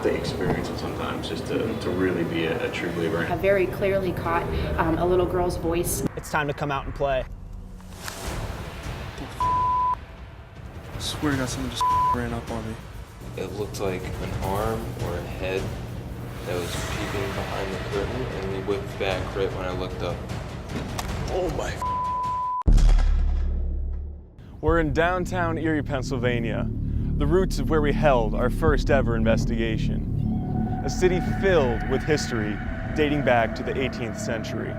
to experience it sometimes just to really be a true believer. I very clearly caught a little girl's voice. It's time to come out and play. I swear to God, someone just ran up on me. It looked like an arm or a head that was peeping behind the curtain, and we whipped back right when I looked up. Oh my. We're in downtown Erie, Pennsylvania, the roots of where we held our first ever investigation. A city filled with history dating back to the 18th century.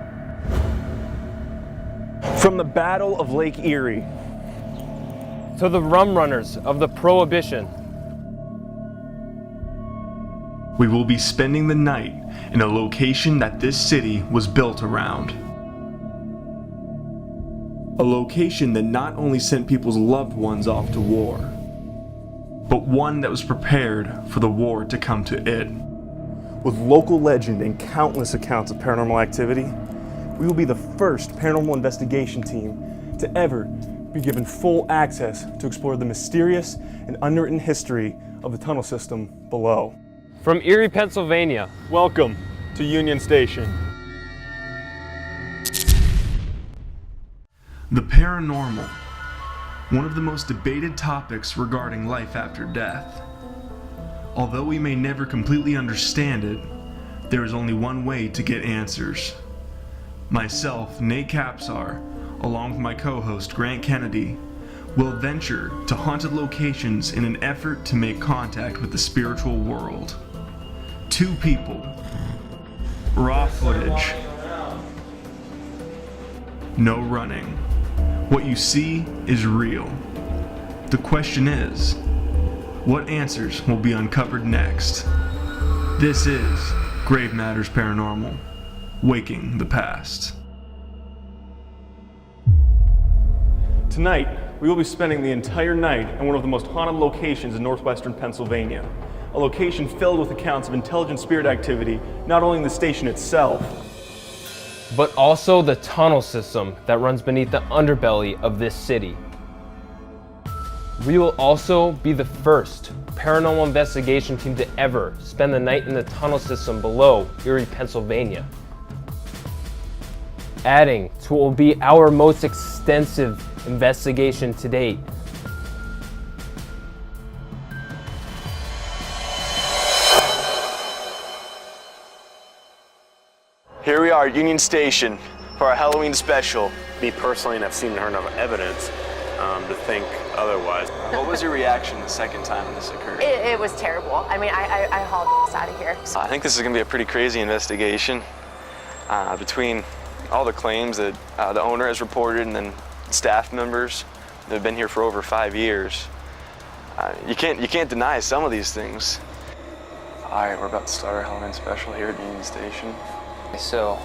From the Battle of Lake Erie to the rum runners of the Prohibition. we will be spending the night in a location that this city was built around. A location that not only sent people's loved ones off to war, but one that was prepared for the war to come to it. With local legend and countless accounts of paranormal activity, we will be the first paranormal investigation team to ever be given full access to explore the mysterious and unwritten history of the tunnel system below. From Erie, Pennsylvania, Welcome to Union Station. The paranormal, one of the most debated topics regarding life after death. Although we may never completely understand it, there is only one way to get answers. Myself, Nate Kapsar, along with my co-host Grant Kennedy, will venture to haunted locations in an effort to make contact with the spiritual world. Two people, raw footage, no running. What you see is real. The question is, what answers will be uncovered next? This is Grave Matters Paranormal, Waking the Past. Tonight, we will be spending the entire night in one of the most haunted locations in northwestern Pennsylvania. A location filled with accounts of intelligent spirit activity, not only in the station itself, but also the tunnel system that runs beneath the underbelly of this city. We will also be the first paranormal investigation team to ever spend the night in the tunnel system below Erie, Pennsylvania. Adding to what will be our most extensive investigation to date. Here we are at Union Station for our Halloween special. Me personally, and I've seen and heard enough evidence to think otherwise. What was your reaction the second time this occurred? It was terrible. I mean, I hauled us out of here. I think this is going to be a pretty crazy investigation between all the claims that the owner has reported and then staff members that have been here for over 5 years. You can't deny some of these things. All right, we're about to start our Halloween special here at Union Station. So,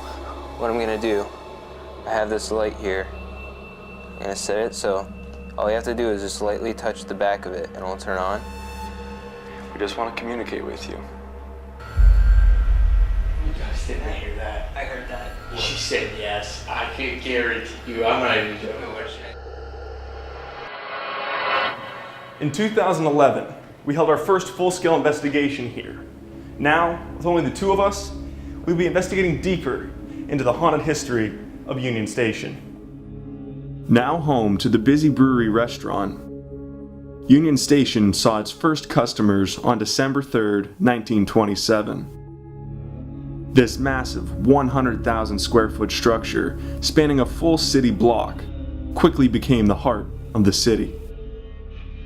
what I'm gonna do, I have this light here. I'm gonna set it so all you have to do is just lightly touch the back of it and it'll turn on. We just want to communicate with you. You guys didn't hear that. I heard that. She said yes. I can guarantee you. I'm not even joking what she said. In 2011, we held our first full-scale investigation here. Now, with only the two of us, we'll be investigating deeper into the haunted history of Union Station. Now home to the busy brewery restaurant, Union Station saw its first customers on December 3rd, 1927. This massive 100,000 square foot structure, spanning a full city block, quickly became the heart of the city.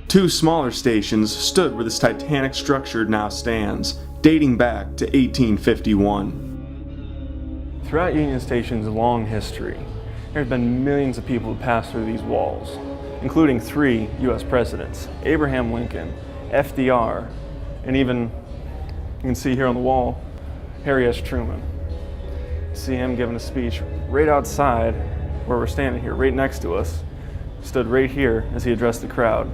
Two smaller stations stood where this titanic structure now stands, dating back to 1851. Throughout Union Station's long history, there have been millions of people who passed through these walls, including 3 U.S. presidents, Abraham Lincoln, FDR, and even, you can see here on the wall, Harry S. Truman. See him giving a speech right outside where we're standing here, right next to us, stood right here as he addressed the crowd.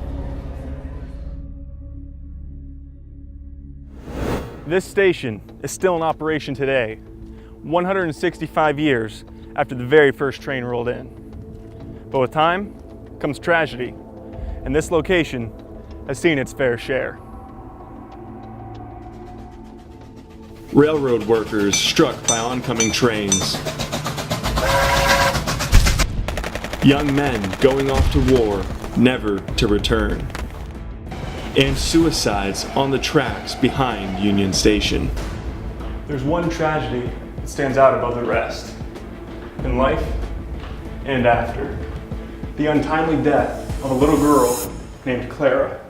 This station is still in operation today, 165 years after the very first train rolled in. But with time comes tragedy, and this location has seen its fair share. Railroad workers struck by oncoming trains. Young men going off to war, never to return. And suicides on the tracks behind Union Station. There's one tragedy that stands out above the rest. In life and after. The untimely death of a little girl named Clara.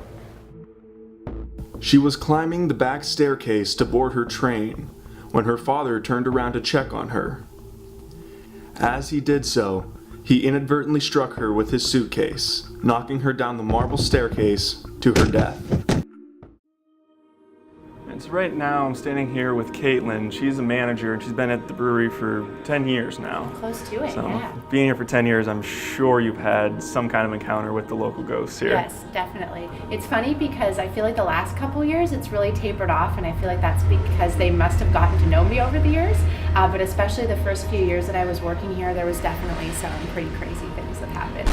She was climbing the back staircase to board her train when her father turned around to check on her. As he did so, he inadvertently struck her with his suitcase, knocking her down the marble staircase to her death. And so right now I'm standing here with Caitlin. She's a manager and she's been at the brewery for 10 years now. Close to it, So yeah. being here for 10 years, I'm sure you've had some kind of encounter with the local ghosts here. Yes, definitely. It's funny because I feel like the last couple years it's really tapered off, and I feel like that's because they must have gotten to know me over the years. But especially the first few years that I was working here, there was definitely some pretty crazy things that happened.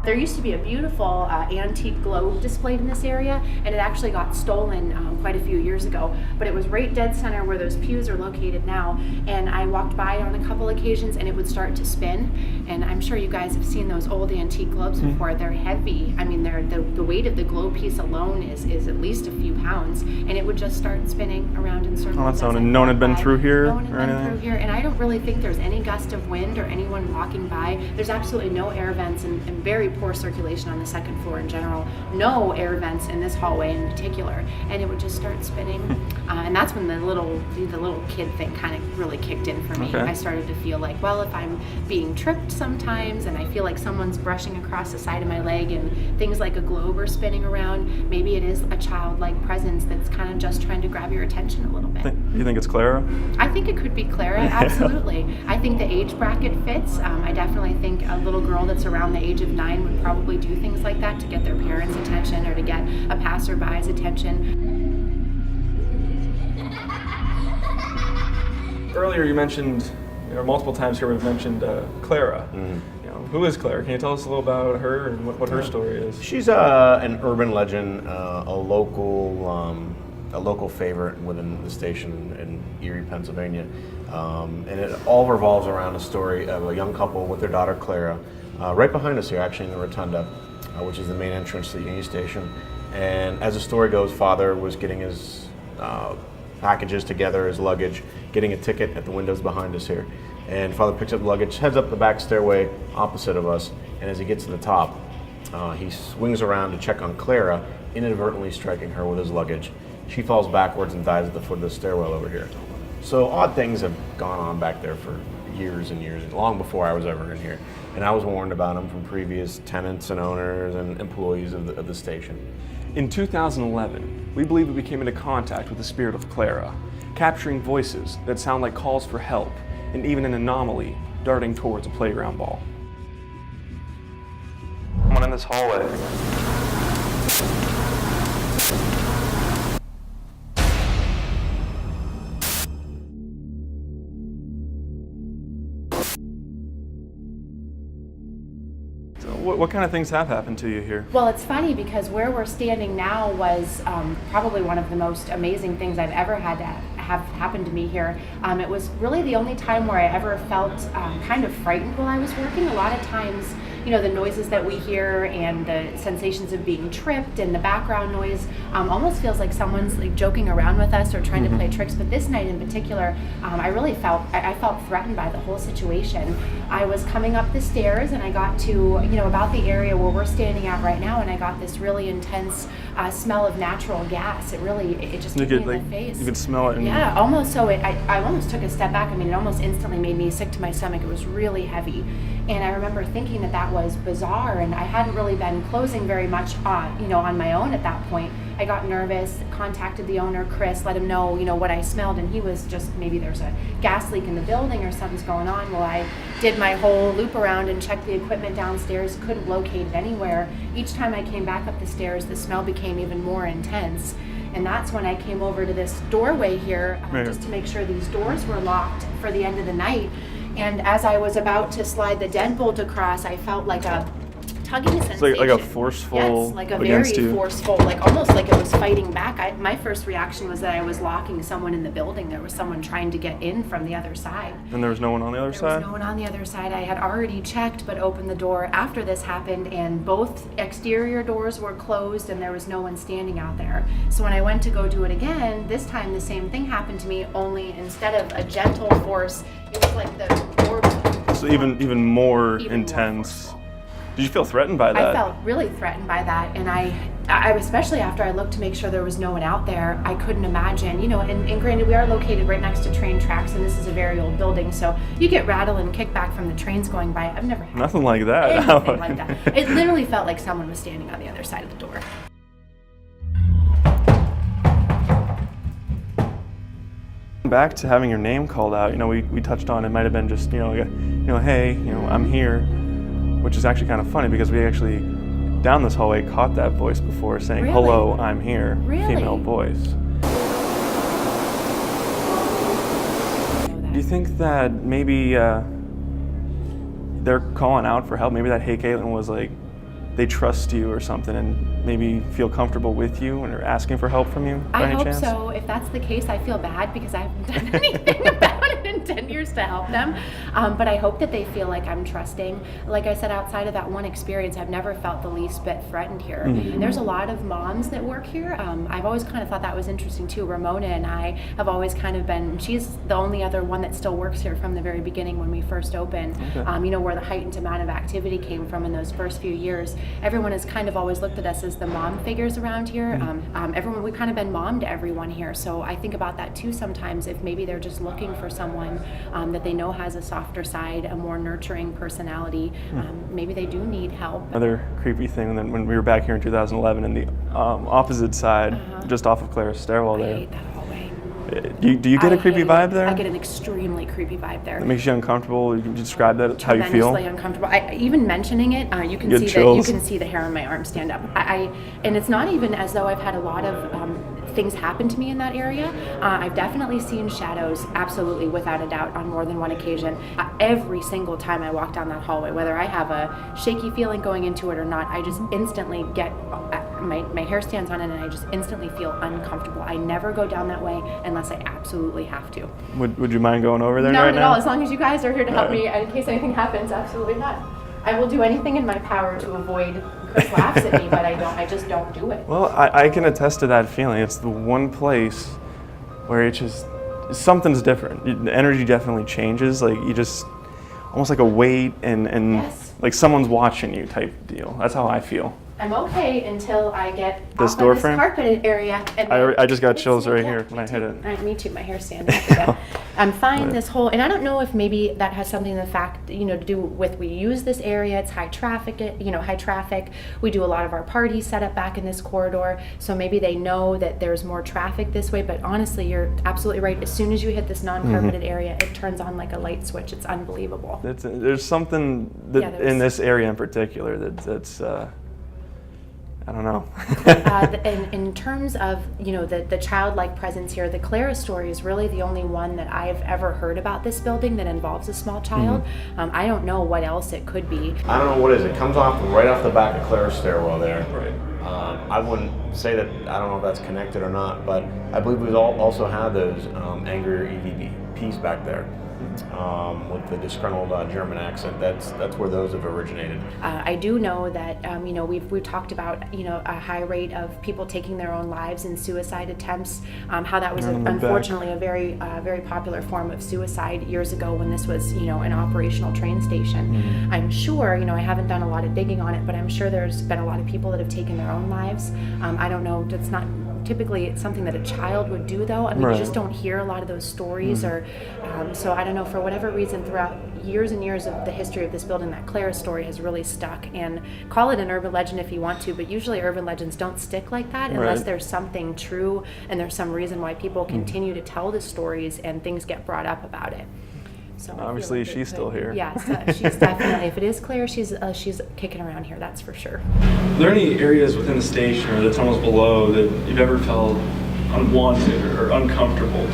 There used to be a beautiful antique globe displayed in this area, and it actually got stolen quite a few years ago, but it was right dead center where those pews are located now, and I walked by on a couple occasions and it would start to spin, and I'm sure you guys have seen those old antique globes before. They're heavy. I mean, the weight of the globe piece alone is at least a few pounds, and it would just start spinning around in circles. Oh, that's no one had been through here? No one had been through here, and I don't really think there's any gust of wind or anyone walking by. There's absolutely no air vents and very poor circulation on the second floor in general. No air vents in this hallway in particular, and it would just start spinning. And that's when the little kid thing kind of really kicked in for me. Okay. I started to feel like, well, if I'm being tripped sometimes and I feel like someone's brushing across the side of my leg and things like a globe are spinning around, maybe it is a childlike presence that's kind of just trying to grab your attention a little bit. You think it's Clara? I think it could be Clara, absolutely. I think the age bracket fits. I definitely think a little girl that's around the age of 9 would probably do things like that to get their parents' attention or to get a passerby's attention. Earlier you mentioned, multiple times here we've mentioned Clara. Who is Clara? Can you tell us a little about her and what her story is? She's an urban legend, a local favorite within the station in Erie, Pennsylvania. And it all revolves around a story of a young couple with their daughter Clara, right behind us here, actually in the rotunda, which is the main entrance to the Union Station. And as the story goes, father was getting his packages together, his luggage, getting a ticket at the windows behind us here. And father picks up the luggage, heads up the back stairway opposite of us, and as he gets to the top, he swings around to check on Clara, inadvertently striking her with his luggage. She falls backwards and dies at the foot of the stairwell over here. So odd things have gone on back there for years and years, long before I was ever in here. And I was warned about them from previous tenants and owners and employees of the station. In 2011, we believe we came into contact with the spirit of Clara, capturing voices that sound like calls for help, and even an anomaly darting towards a playground ball. Someone in this hallway. What kind of things have happened to you here? Well, it's funny because where we're standing now was probably one of the most amazing things I've ever had to have happened to me here. It was really the only time where I ever felt kind of frightened while I was working. A lot of times, the noises that we hear and the sensations of being tripped and the background noise almost feels like someone's like joking around with us or trying to play tricks. But this night in particular, I really felt threatened by the whole situation. I was coming up the stairs and I got to about the area where we're standing at right now, and I got this really intense smell of natural gas. It just hit me in the face. You could smell it. Yeah, almost. So I almost took a step back. I mean, it almost instantly made me sick to my stomach. It was really heavy. And I remember thinking that was bizarre, and I hadn't really been closing very much on my own at that point. I got nervous, contacted the owner, Chris, let him know, what I smelled, and he was just, maybe there's a gas leak in the building or something's going on. Well, I did my whole loop around and checked the equipment downstairs, couldn't locate it anywhere. Each time I came back up the stairs, the smell became even more intense. And that's when I came over to this doorway here, just to make sure these doors were locked for the end of the night. And as I was about to slide the deadbolt across, I felt like a tugging It's sensation. like a forceful yes, like a very against you. forceful, like almost like it was fighting back. My first reaction was that I was locking someone in the building. There was someone trying to get in from the other side. And there was no one on the other There side? was no one on the other side. I had already checked, but opened the door after this happened, and both exterior doors were closed, and there was no one standing out there. So when I went to go do it again, this time the same thing happened to me, only instead of a gentle force, it was like the door. So even more Even more intense. forceful. Did you feel threatened by that? I felt really threatened by that, and I especially after I looked to make sure there was no one out there, I couldn't imagine, and granted we are located right next to train tracks, and this is a very old building, so you get rattle and kickback from the trains going by. I've never had Nothing like that. anything like that. It literally felt like someone was standing on the other side of the door. Back to having your name called out, we touched on it might have been just, hey, I'm here, which is actually kind of funny because we actually, down this hallway, caught that voice before saying, Really? hello, I'm here, Really? female voice. Do you think that maybe they're calling out for help? Maybe that Hey Caitlin was like, they trust you or something and maybe feel comfortable with you and are asking for help from you by I any hope chance? so. If that's the case, I feel bad because I haven't done anything about it in 10 years to help them. But I hope that they feel like I'm trusting. Like I said, outside of that one experience, I've never felt the least bit threatened here. Mm-hmm. There's a lot of moms that work here. I've always kind of thought that was interesting too. Ramona and I have always kind of been, she's the only other one that still works here from the very beginning when we first opened. Okay. Where the heightened amount of activity came from in those first few years. Everyone has kind of always looked at us as the mom figures around here. Everyone, we've kind of been mom to everyone here. So I think about that too sometimes, if maybe they're just looking for someone that they know has a softer side, a more nurturing personality. Maybe they do need help. Another creepy thing, then when we were back here in 2011 in the opposite side, just off of Clara's stairwell I there. hate that hallway. Do you get a creepy hate vibe it. there? I get an extremely creepy vibe there. That makes you uncomfortable? You can describe that, how you feel? Tremendously uncomfortable. Even mentioning it, you can You see get chills? you can see the hair on my arm stand up. And it's not even as though I've had a lot of things happen to me in that area. I've definitely seen shadows, absolutely, without a doubt, on more than one occasion. Every single time I walk down that hallway, whether I have a shaky feeling going into it or not, I just instantly get my hair stands on it, and I just instantly feel uncomfortable. I never go down that way unless I absolutely have to. Would you mind going over there Not right at now? all. As long as you guys are here to help All me in case anything happens, absolutely not. I will do anything in my power to avoid Chris laughs at me, but I just don't do it. Well, I can attest to that feeling. It's the one place where it just, something's different. The energy definitely changes. Like you just, almost like a weight and Yes. like someone's watching you type deal. That's how I feel. I'm okay until I get This off door of this frame? carpeted area. And I just got chills right yeah, here when I hit it. All right, me too. My hair's standing up again. I'm fine. This whole, and I don't know if maybe that has something to the fact, to do with we use this area. It's high traffic. High traffic. We do a lot of our parties set up back in this corridor, so maybe they know that there's more traffic this way. But honestly, you're absolutely right. As soon as you hit this non-carpeted area, it turns on like a light switch. It's unbelievable. There's something that in this area in particular that's I don't know. In terms of the childlike presence here, the Clara story is really the only one that I've ever heard about this building that involves a small child. I don't know what else it could be. I don't know what it is. It comes off right off the back of Clara's stairwell there. Right. I wouldn't say that, I don't know if that's connected or not, but I believe we also have those angry EVPs back there. With the disgruntled German accent, that's where those have originated. I do know that we've talked about a high rate of people taking their own lives in suicide attempts. How that was unfortunately a very popular form of suicide years ago when this was an operational train station. I'm sure I haven't done a lot of digging on it, but I'm sure there's been a lot of people that have taken their own lives. I don't know. That's not typically it's something that a child would do, though. I mean, you just don't hear a lot of those stories, or so I don't know. For whatever reason, throughout years and years of the history of this building, that Clara story has really stuck. And call it an urban legend if you want to, but usually urban legends don't stick like that unless there's something true and there's some reason why people continue to tell the stories and things get brought up about it. So obviously she's still here. Yes, she's definitely. If it is Claire, she's kicking around here. That's for sure. Are there any areas within the station or the tunnels below that you've ever felt unwanted or uncomfortable?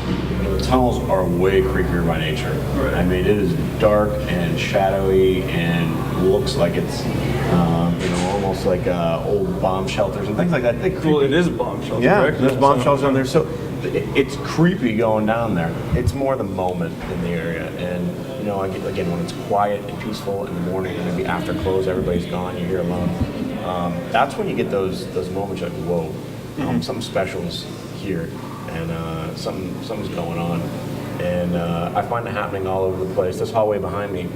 the tunnels are way creepier by nature. Right. I mean, it is dark and shadowy and looks like it's, almost like old bomb shelters and things like that. Well, it is a bomb shelter, Yeah, correct? there's bomb shelters down there. So it's creepy going down there. It's more the moment in the area. And, again, when it's quiet and peaceful in the morning and maybe after close, everybody's gone, you're here alone. That's when you get those moments like, whoa, something special is here. And something's going on. And I find it happening all over the place. This hallway behind me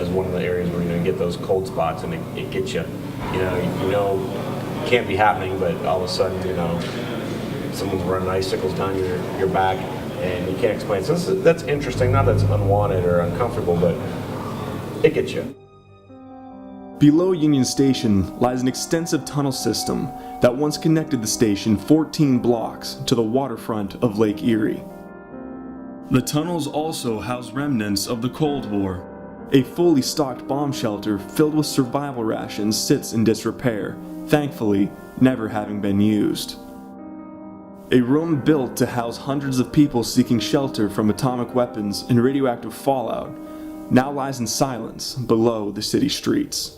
is one of the areas where you get those cold spots and it gets you. It can't be happening, but all of a sudden, someone's running icicles down your back and you can't explain. So that's interesting. Not that it's unwanted or uncomfortable, but it gets you. Below Union Station lies an extensive tunnel system that once connected the station 14 blocks to the waterfront of Lake Erie. The tunnels also house remnants of the Cold War. A fully stocked bomb shelter filled with survival rations sits in disrepair, thankfully never having been used. A room built to house hundreds of people seeking shelter from atomic weapons and radioactive fallout now lies in silence below the city streets.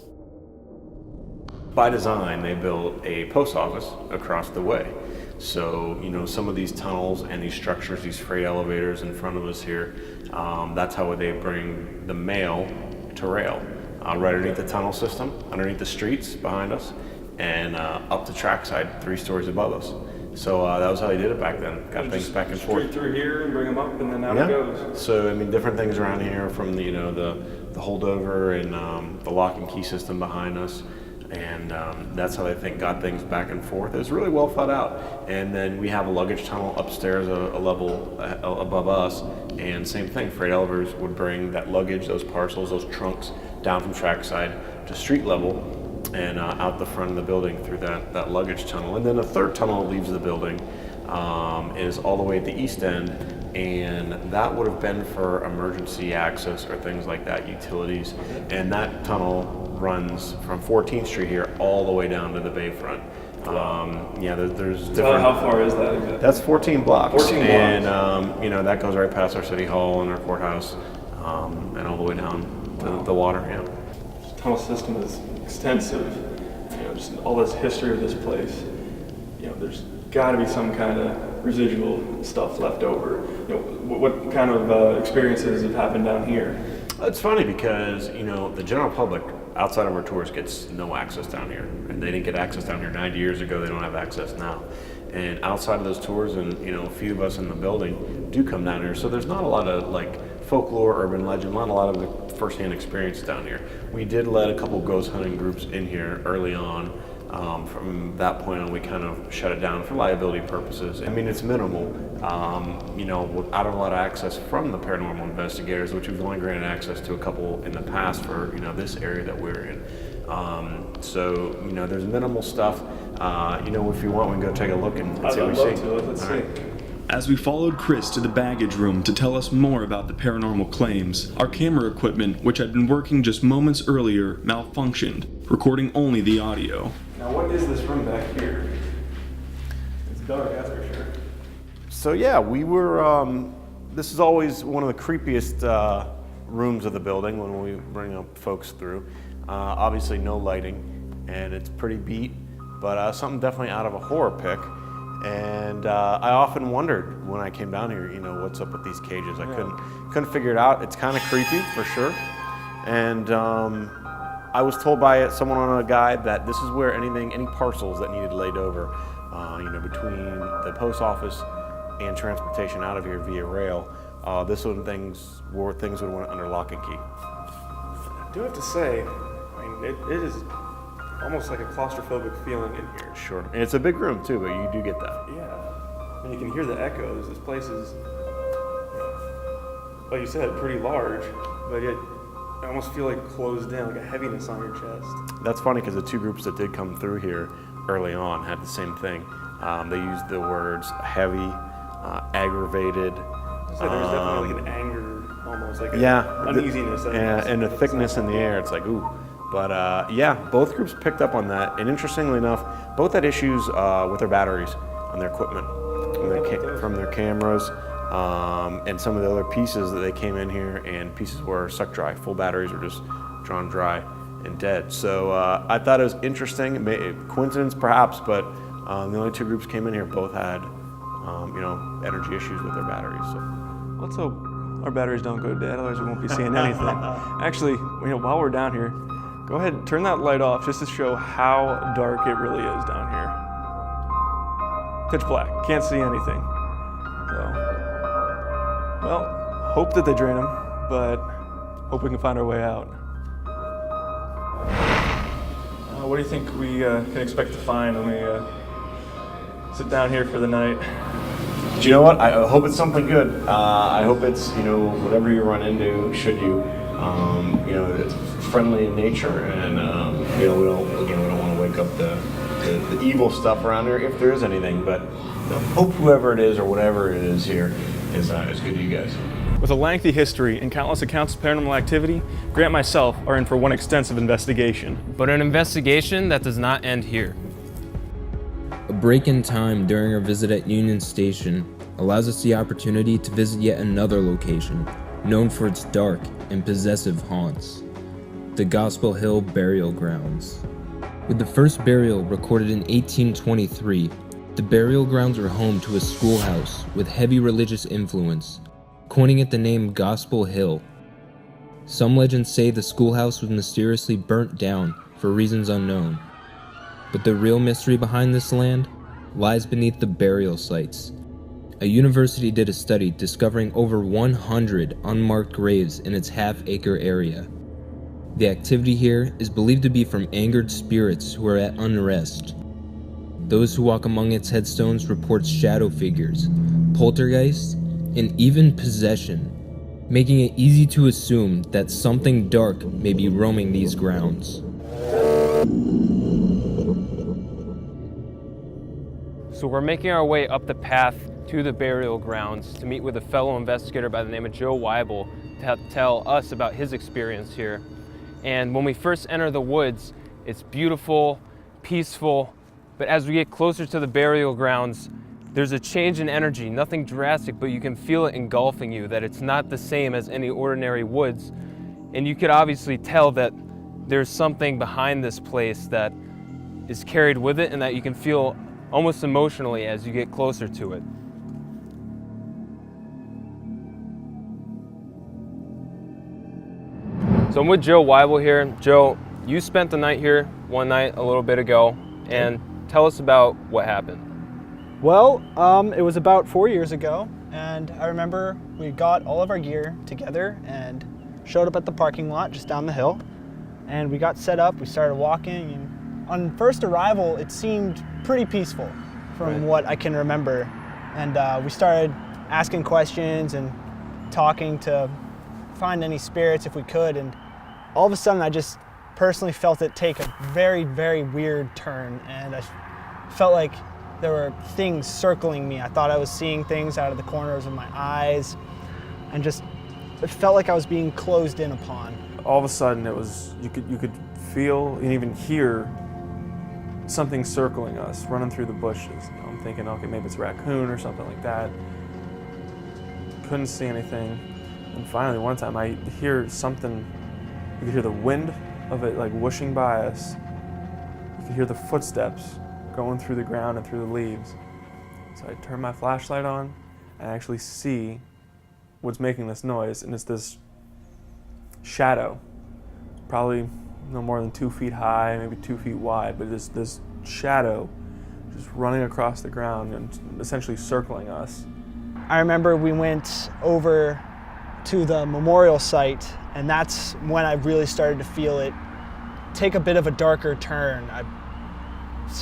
By design, they built a post office across the way. So, some of these tunnels and these structures, these freight elevators in front of us here, that's how they bring the mail to rail. Right underneath the tunnel system, underneath the streets behind us, and up the trackside 3 stories above us. So that was how they did it back then. Got things back and forth. Straight through here and bring them up, and then out it goes. So different things around here, from the the holdover and the lock and key system behind us. And that's how they got things back and forth. It was really well thought out. And then we have a luggage tunnel upstairs, a level above us, and same thing. Freight elevators would bring that luggage, those parcels, those trunks down from trackside to street level and out the front of the building through that luggage tunnel. And then a third tunnel that leaves the building is all the way at the east end, and that would have been for emergency access or things like that, utilities. And that tunnel runs from 14th Street here all the way down to the bayfront. There's different. How far is that exactly? That's 14 blocks. 14 blocks. And that goes right past our city hall and our courthouse, and all the way down to the water. Yeah. The tunnel system is extensive. Just all this history of this place. There's got to be some kind of residual stuff left over. What kind of experiences have happened down here? It's funny because the general public outside of our tours gets no access down here, and they didn't get access down here 90 years ago. They don't have access now. And outside of those tours, and a few of us in the building do come down here. So there's not a lot of folklore, urban legend, not a lot of the firsthand experience down here. We did let a couple ghost hunting groups in here early on. From that point on, we kind of shut it down for liability purposes. I mean, it's minimal, without a lot of access from the paranormal investigators, which we've only granted access to a couple in the past for, this area that we're in. So, there's minimal stuff. If you want, we can go take a look and see what we see. Let's see. As we followed Chris to the baggage room to tell us more about the paranormal claims, our camera equipment, which had been working just moments earlier, malfunctioned, recording only the audio. Now, what is this room back here? It's dark, that's for sure. So yeah, we were, this is always one of the creepiest rooms of the building when we bring up folks through. Obviously no lighting, and it's pretty beat, but something definitely out of a horror pick. And I often wondered when I came down here, what's up with these cages? I couldn't figure it out. It's kind of creepy for sure. And I was told by someone on a guide that this is where any parcels that needed laid over, between the post office and transportation out of here via rail, this one things would have went under lock and key. I do have to say, it is almost like a claustrophobic feeling in here. Sure, and it's a big room too, but you do get that. Yeah, and you can hear the echoes. This place is, like you said, pretty large, but yet I almost feel like closed down, like a heaviness on your chest. That's funny because the 2 groups that did come through here early on had the same thing. They used the words heavy, aggravated. So there's definitely like an anger, almost like uneasiness. And a thickness in the air. It's like, ooh. But both groups picked up on that. And interestingly enough, both had issues with their batteries on their equipment, from their cameras. and some of the other pieces that they came in here, and pieces were sucked dry. Full batteries were just drawn dry and dead. So I thought it was interesting. Coincidence perhaps, but the only two groups came in here both had energy issues with their batteries. So Let's hope our batteries don't go dead, otherwise we won't be seeing anything. Actually, while we're down here, go ahead and turn that light off just to show how dark it really is down here. Pitch black, can't see anything. So, well, hope that they drain them, but hope we can find our way out. What do you think we can expect to find when we sit down here for the night? do you know what? I hope it's something good. I hope it's whatever you run into, should you, it's friendly in nature, and we don't want to wake up the evil stuff around here if there is anything. But hope whoever it is or whatever it is here is good to you guys. With a lengthy history and countless accounts of paranormal activity, Grant and myself are in for one extensive investigation. But an investigation that does not end here. A break in time during our visit at Union Station allows us the opportunity to visit yet another location, known for its dark and possessive haunts, the Gospel Hill Burial Grounds. With the first burial recorded in 1823, the burial grounds were home to a schoolhouse with heavy religious influence, coining it the name Gospel Hill. Some legends say the schoolhouse was mysteriously burnt down for reasons unknown. But the real mystery behind this land lies beneath the burial sites. A university did a study discovering over 100 unmarked graves in its half-acre area. The activity here is believed to be from angered spirits who are at unrest. Those who walk among its headstones report shadow figures, poltergeists, and even possession, making it easy to assume that something dark may be roaming these grounds. So we're making our way up the path to the burial grounds to meet with a fellow investigator by the name of Joe Weibel to tell us about his experience here. And when we first enter the woods, it's beautiful, peaceful, but as we get closer to the burial grounds, there's a change in energy, nothing drastic, but you can feel it engulfing you, that it's not the same as any ordinary woods. And you could obviously tell that there's something behind this place that is carried with it and that you can feel almost emotionally as you get closer to it. So I'm with Joe Weibel here. Joe, you spent the night here one night a little bit ago, and tell us about what happened. Well, it was about 4 years ago, and I remember we got all of our gear together and showed up at the parking lot just down the hill, and we got set up, we started walking, and on first arrival it seemed pretty peaceful from what I can remember, and we started asking questions and talking to find any spirits if we could, and all of a sudden I just personally felt it take a very, very weird turn, and I felt like there were things circling me. I thought I was seeing things out of the corners of my eyes, and just it felt like I was being closed in upon. All of a sudden, it was you could feel and even hear something circling us, running through the bushes. I'm thinking, okay, maybe it's a raccoon or something like that. Couldn't see anything, and finally, one time I hear something. You could hear the wind of it like whooshing by us. You could hear the footsteps going through the ground and through the leaves. So I turn my flashlight on and I actually see what's making this noise, and it's this shadow, probably no more than 2 feet high, maybe 2 feet wide, but this shadow just running across the ground and essentially circling us. I remember we went over to the memorial site, and that's when I really started to feel it take a bit of a darker turn.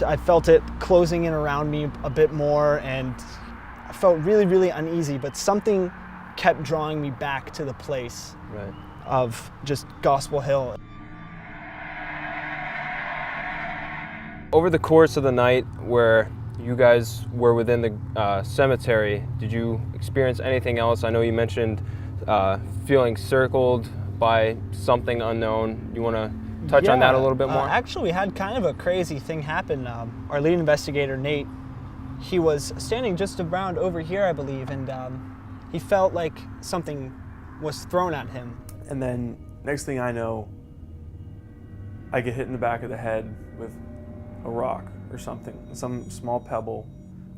I felt it closing in around me a bit more, and I felt really, really uneasy, but something kept drawing me back to the place of just Gospel Hill. Over the course of the night where you guys were within the cemetery, did you experience anything else? I know you mentioned feeling circled by something unknown. You want to touch on that a little bit more? Actually, we had kind of a crazy thing happen. Our lead investigator, Nate, he was standing just around over here, I believe, and he felt like something was thrown at him. And then next thing I know, I get hit in the back of the head with a rock or something. Some small pebble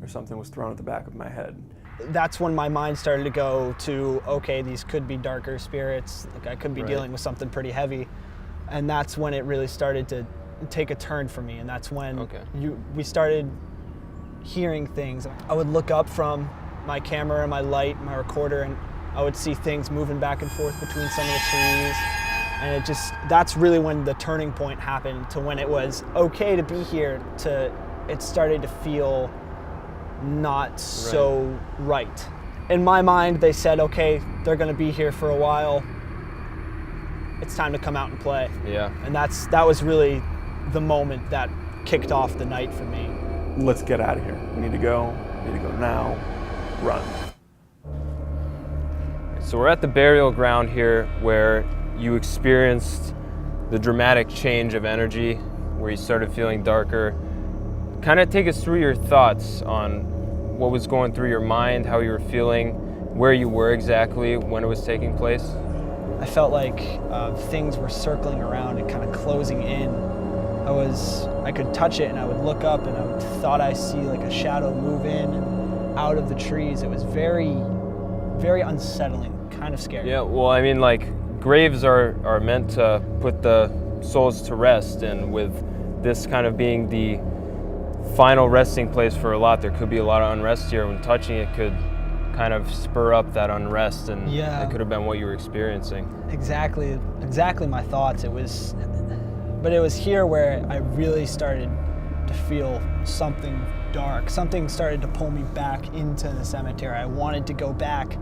or something was thrown at the back of my head. That's when my mind started to go to, okay, these could be darker spirits. Like I could be dealing with something pretty heavy. And that's when it really started to take a turn for me. And that's when we started hearing things. I would look up from my camera, my light, my recorder, and I would see things moving back and forth between some of the trees. And that's really when the turning point happened, to when it was okay to be here, to it started to feel not so right. In my mind, they said, okay, they're gonna be here for a while. It's time to come out and play. Yeah. And that was really the moment that kicked off the night for me. Let's get out of here. We need to go now, run. So we're at the burial ground here where you experienced the dramatic change of energy, where you started feeling darker. Kind of take us through your thoughts on what was going through your mind, how you were feeling, where you were exactly when it was taking place. I felt like things were circling around and kind of closing in. I could touch it and I would look up and I thought I see like a shadow move in and out of the trees. It was very, very unsettling, kind of scary. Yeah, well, I mean, like, graves are meant to put the souls to rest, and with this kind of being the final resting place for a lot, there could be a lot of unrest here. When touching it could kind of spur up that unrest, and it could have been what you were experiencing. Exactly my thoughts. But it was here where I really started to feel something dark. Something started to pull me back into the cemetery. I wanted to go back,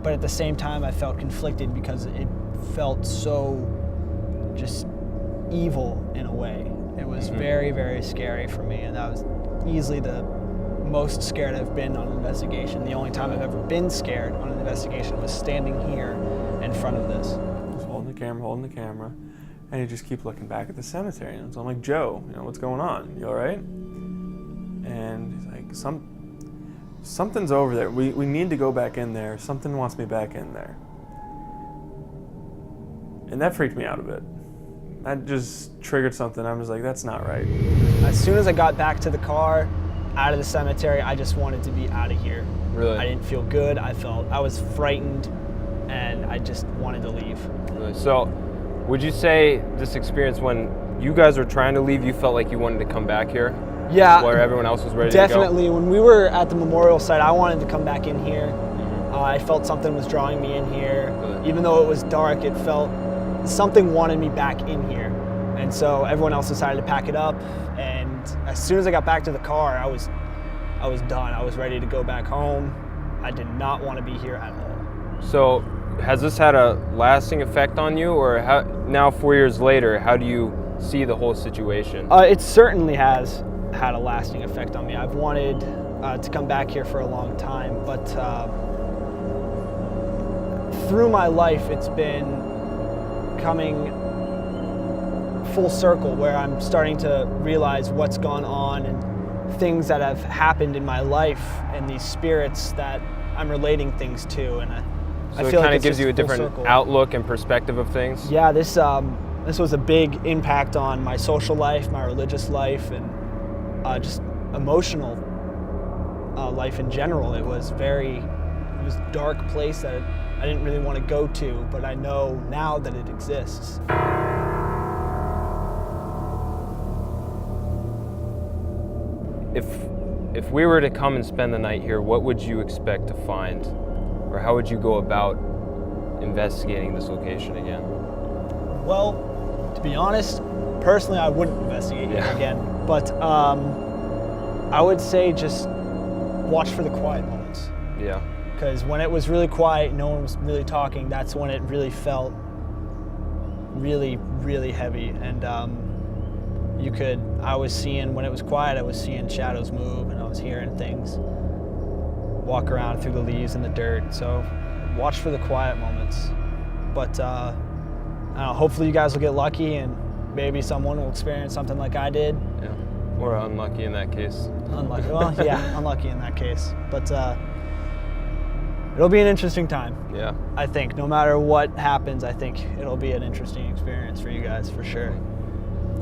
but at the same time I felt conflicted because it felt so just evil in a way. It was very, very scary for me, and that was easily the most scared I've been on an investigation. The only time I've ever been scared on an investigation was standing here in front of this. Just holding the camera, and you just keep looking back at the cemetery. And so I'm like, Joe, what's going on? You all right? And he's like, something's over there. We need to go back in there. Something wants me back in there. And that freaked me out a bit. That just triggered something. I was like, that's not right. As soon as I got back to the car, out of the cemetery, I just wanted to be out of here. Really? I didn't feel good. I was frightened, and I just wanted to leave. Really? So, would you say this experience, when you guys were trying to leave, you felt like you wanted to come back here? Yeah. Where everyone else was ready definitely. to go? When we were at the memorial site, I wanted to come back in here. I felt something was drawing me in here. Really? Even though it was dark, it felt something wanted me back in here. And so everyone else decided to pack it up, and as soon as I got back to the car, I was done. I was ready to go back home. I did not want to be here at all. So, has this had a lasting effect on you, or now 4 years later, how do you see the whole situation? It certainly has had a lasting effect on me. I've wanted to come back here for a long time, but through my life, it's been coming full circle, where I'm starting to realize what's gone on and things that have happened in my life and these spirits that I'm relating things to. And I feel it kind like of gives you a different outlook and perspective of things? Yeah, this was a big impact on my social life, my religious life, and just emotional life in general. It was a dark place that I didn't really want to go to, but I know now that it exists. If we were to come and spend the night here, what would you expect to find? Or how would you go about investigating this location again? Well, to be honest, personally, I wouldn't investigate it again. But I would say just watch for the quiet moments. Yeah. Because when it was really quiet, no one was really talking, that's when it really felt really, really heavy. And I was seeing, when it was quiet, I was seeing shadows move, and I was hearing things walk around through the leaves and the dirt. So watch for the quiet moments. But I don't know, hopefully you guys will get lucky, and maybe someone will experience something like I did. Yeah. Or unlucky in that case. Unlucky. Well, yeah, unlucky in that case. But it'll be an interesting time. Yeah. I think no matter what happens, I think it'll be an interesting experience for you guys, for sure.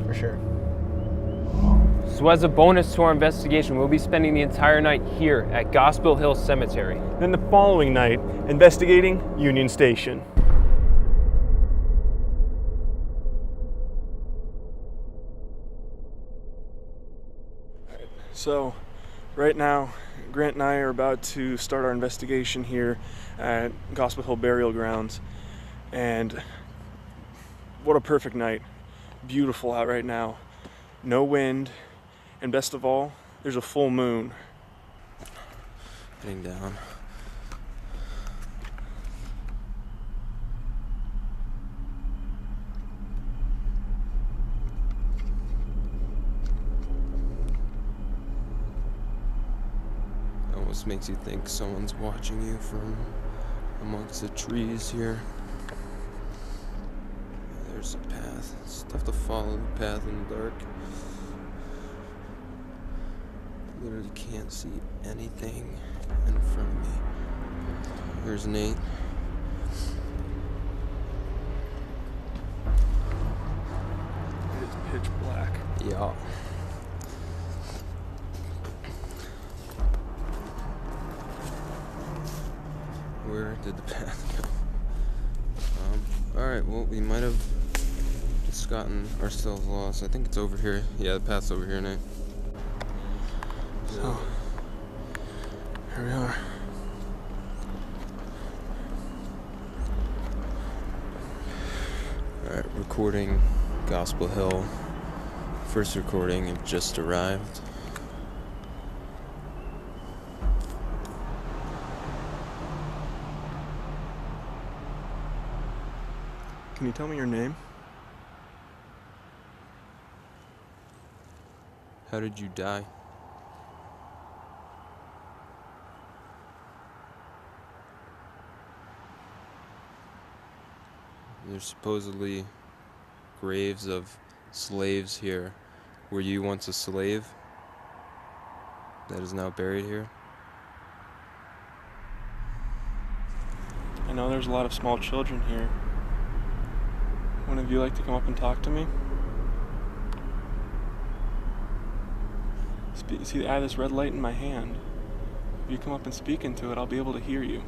For sure. So as a bonus to our investigation, we'll be spending the entire night here at Gospel Hill Cemetery. Then the following night, investigating Union Station. So, right now, Grant and I are about to start our investigation here at Gospel Hill Burial Grounds. And what a perfect night. Beautiful out right now. No wind. And best of all, there's a full moon. Getting down. Almost makes you think someone's watching you from amongst the trees here. There's a path. It's tough to follow the path in the dark. Literally can't see anything in front of me. Here's Nate. It's pitch black. Yeah. Where did the path go? Alright, well, we might have just gotten ourselves lost. I think it's over here. Yeah, the path's over here, Nate. So, here we are. Alright, recording Gospel Hill. First recording, it just arrived. Can you tell me your name? How did you die? There's supposedly graves of slaves here. Were you once a slave that is now buried here? I know there's a lot of small children here. One of you like to come up and talk to me? See, I have this red light in my hand. If you come up and speak into it, I'll be able to hear you.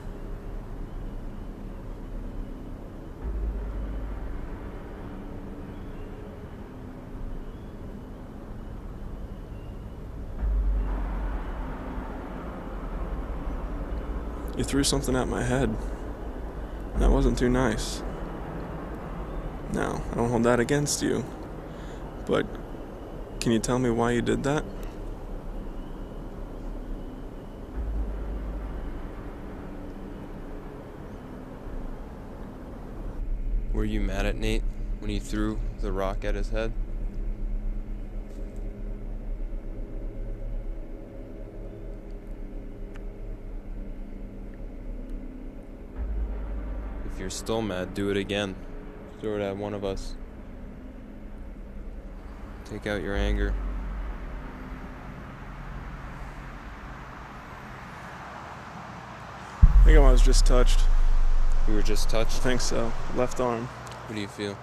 You threw something at my head. That wasn't too nice. Now, I don't hold that against you, but can you tell me why you did that? Were you mad at Nate when he threw the rock at his head? If you're still mad, do it again. Throw it at one of us. Take out your anger. I think I was just touched. You were just I touched? think so. Left arm. What do you feel?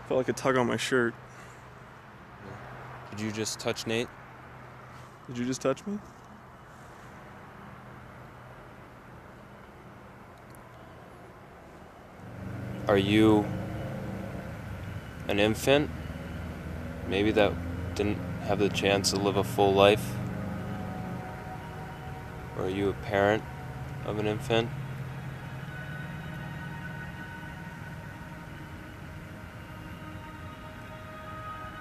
Felt like a tug on my shirt. Did you just touch Nate? Did you just touch me? Are you an infant? Maybe that didn't have the chance to live a full life? Or are you a parent of an infant?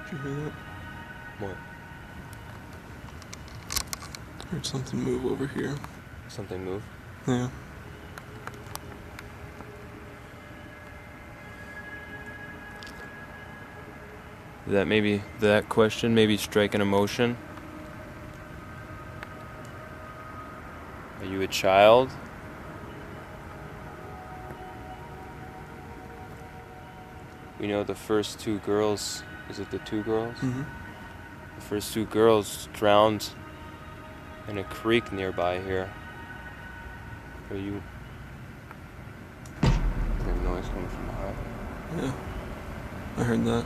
Did you hear that? What? Heard something move over here. Something move? Yeah. Did that question maybe strike an emotion? Are you a child? We know the first two girls, is it the two girls? Mm-hmm. The first two girls drowned in a creek nearby here. Are you? There's noise coming from the hut. Yeah, I heard that.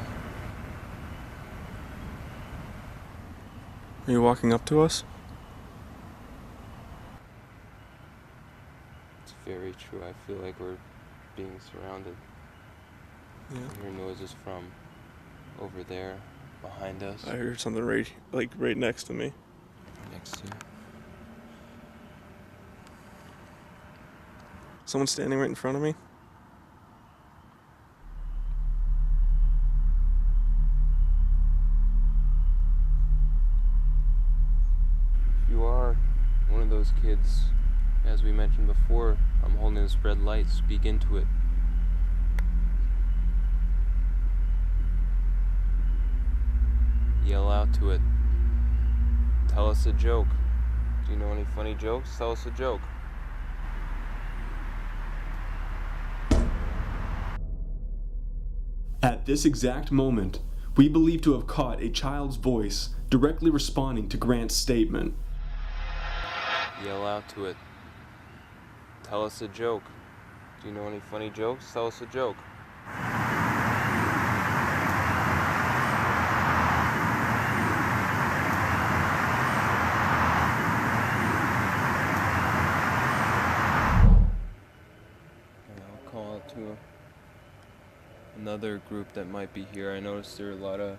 Are you walking up to us? It's very true. I feel like we're being surrounded. Yeah. I hear noises from over there, behind us. I heard something right next to me. Next to you. Someone's standing right in front of me. You are one of those kids, as we mentioned before. I'm holding this red light. Speak into it. Yell out to it. Tell us a joke. Do you know any funny jokes? Tell us a joke. At this exact moment, we believe to have caught a child's voice directly responding to Grant's statement. Yell out to it. Tell us a joke. Do you know any funny jokes? Tell us a joke. I'll call out to another group that might be here. I noticed there are a lot of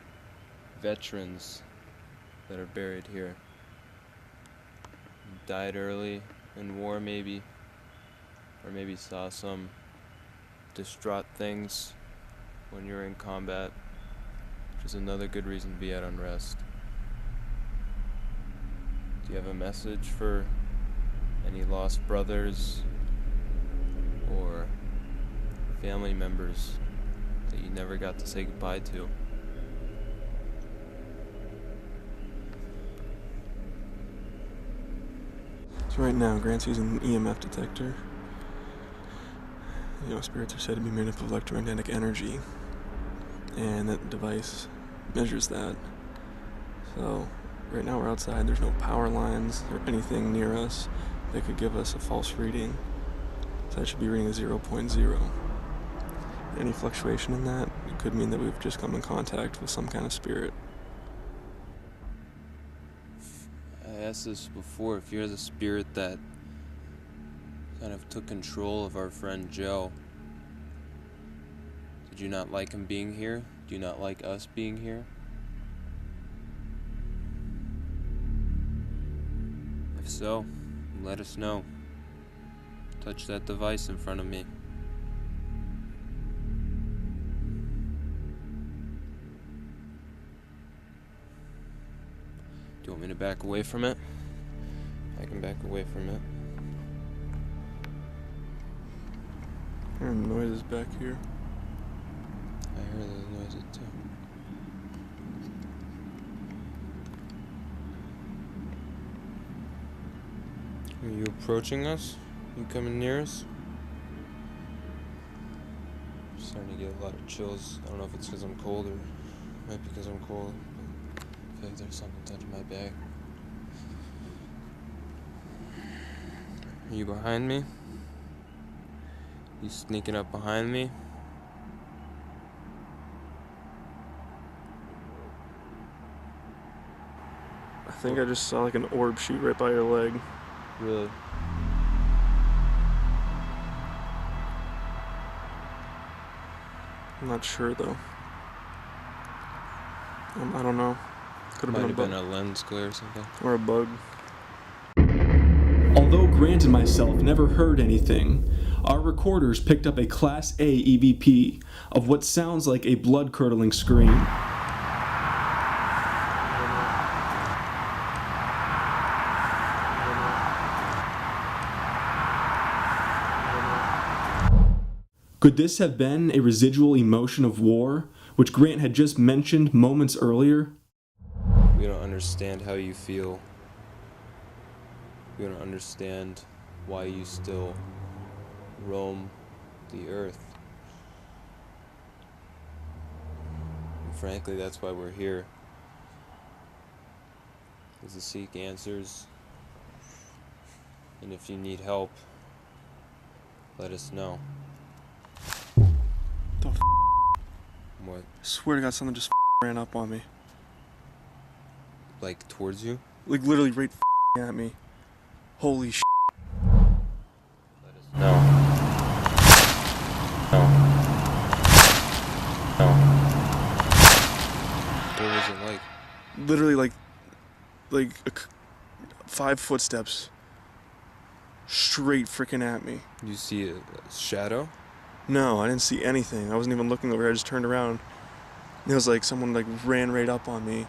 veterans that are buried here. Died early in war, maybe, or maybe saw some distraught things when you were in combat, which is another good reason to be at unrest. Do you have a message for any lost brothers or family members that you never got to say goodbye to? So right now, Grant's using an EMF detector. You know, spirits are said to be made up of electromagnetic energy, and that device measures that. So right now we're outside, there's no power lines or anything near us that could give us a false reading. So that should be reading a 0.0. Any fluctuation in that, it could mean that we've just come in contact with some kind of spirit. I asked this before, if you're the spirit that kind of took control of our friend Joe, did you not like him being here? Do you not like us being here? If so, let us know. Touch that device in front of me. Do you want me to back away from it? I can back away from it. Hearing noises back here. I heard those noises too. Are you approaching us? You coming near us? I'm starting to get a lot of chills. I don't know if it's because I'm cold or it might be because I'm cold. But I feel like there's something touching my back. Are you behind me? You sneaking up behind me? I think I just saw like an orb shoot right by your leg. Really? I'm not sure though. I don't know. Could Might have have been been a lens glare or something. or a bug. Although Grant and myself never heard anything, our recorders picked up a Class A EVP of what sounds like a blood-curdling scream. Could this have been a residual emotion of war, which Grant had just mentioned moments earlier? We don't understand how you feel. We don't understand why you still roam the earth. And frankly, that's why we're here. Is to seek answers. And if you need help, Let us know. The f***? What? I swear to God, something just ran up on me. Like towards you? Like literally right at me. Holy sh**. Let us know. No. No. What was it like? Literally like 5 footsteps straight freaking at me. You see a shadow? No, I didn't see anything. I wasn't even looking over. I just turned around. And it was like someone like ran right up on me.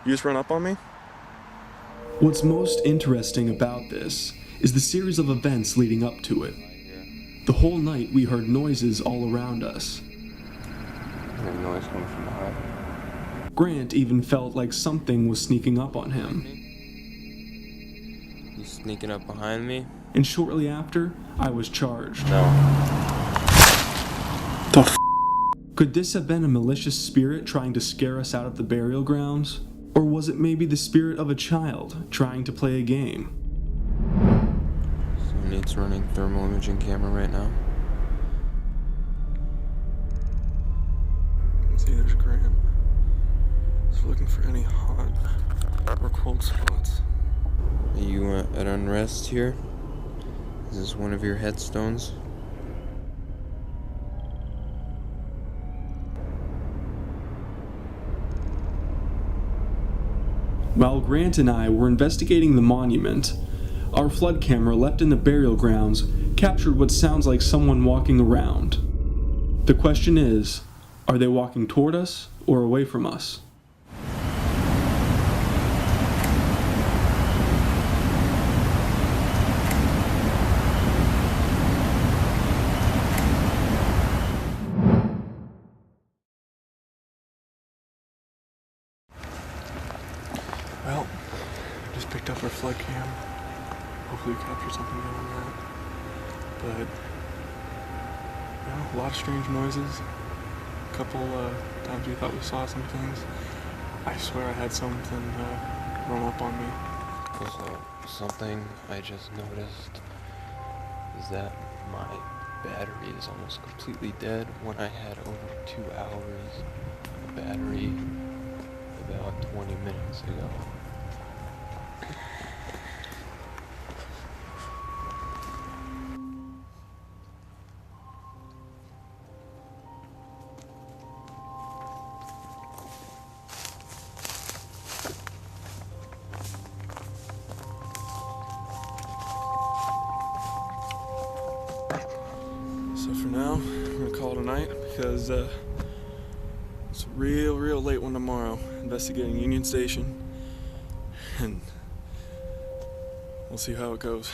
You just run up on me? What's most interesting about this is the series of events leading up to it. The whole night we heard noises all around us. I heard noise coming from behind. Grant even felt like something was sneaking up on him. You sneaking up behind me? And shortly after, I was charged. No. The f***? Could this have been a malicious spirit trying to scare us out of the burial grounds? Or was it maybe the spirit of a child trying to play a game? So Nate's running thermal imaging camera right now. See, there's Grant. He's looking for any hot or cold spots. Are you at unrest here? Is this one of your headstones? While Grant and I were investigating the monument, our flood camera left in the burial grounds captured what sounds like someone walking around. The question is, are they walking toward us or away from us? Well, just picked up our flood cam. Hopefully we capture something good on that. But, you know, a lot of strange noises. A couple times we thought we saw some things. I swear I had something run up on me. So, something I just noticed is that my battery is almost completely dead when I had over 2 hours of battery about 20 minutes ago. So for now, I'm gonna call it a night because it's a real late one tomorrow investigating Union Station, and we'll see how it goes.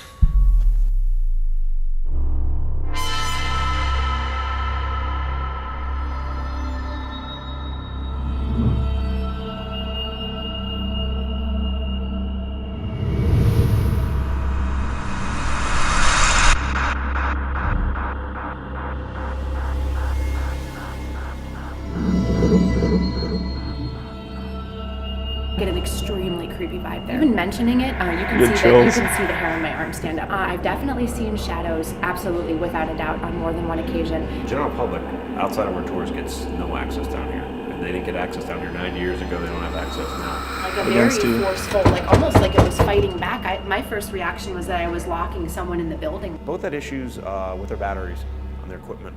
Get an extremely creepy vibe there. Even mentioning it, you can Get see chills. you can see the hair on my arm stand up. I've definitely seen shadows, absolutely, without a doubt, on more than one occasion. General public, outside of our tours, gets no access down here. And they didn't get access down here 9 years ago. They don't have access now. Like a Against very you. forceful, like almost like it was fighting back. My first reaction was that I was locking someone in the building. Both had issues with their batteries on their equipment,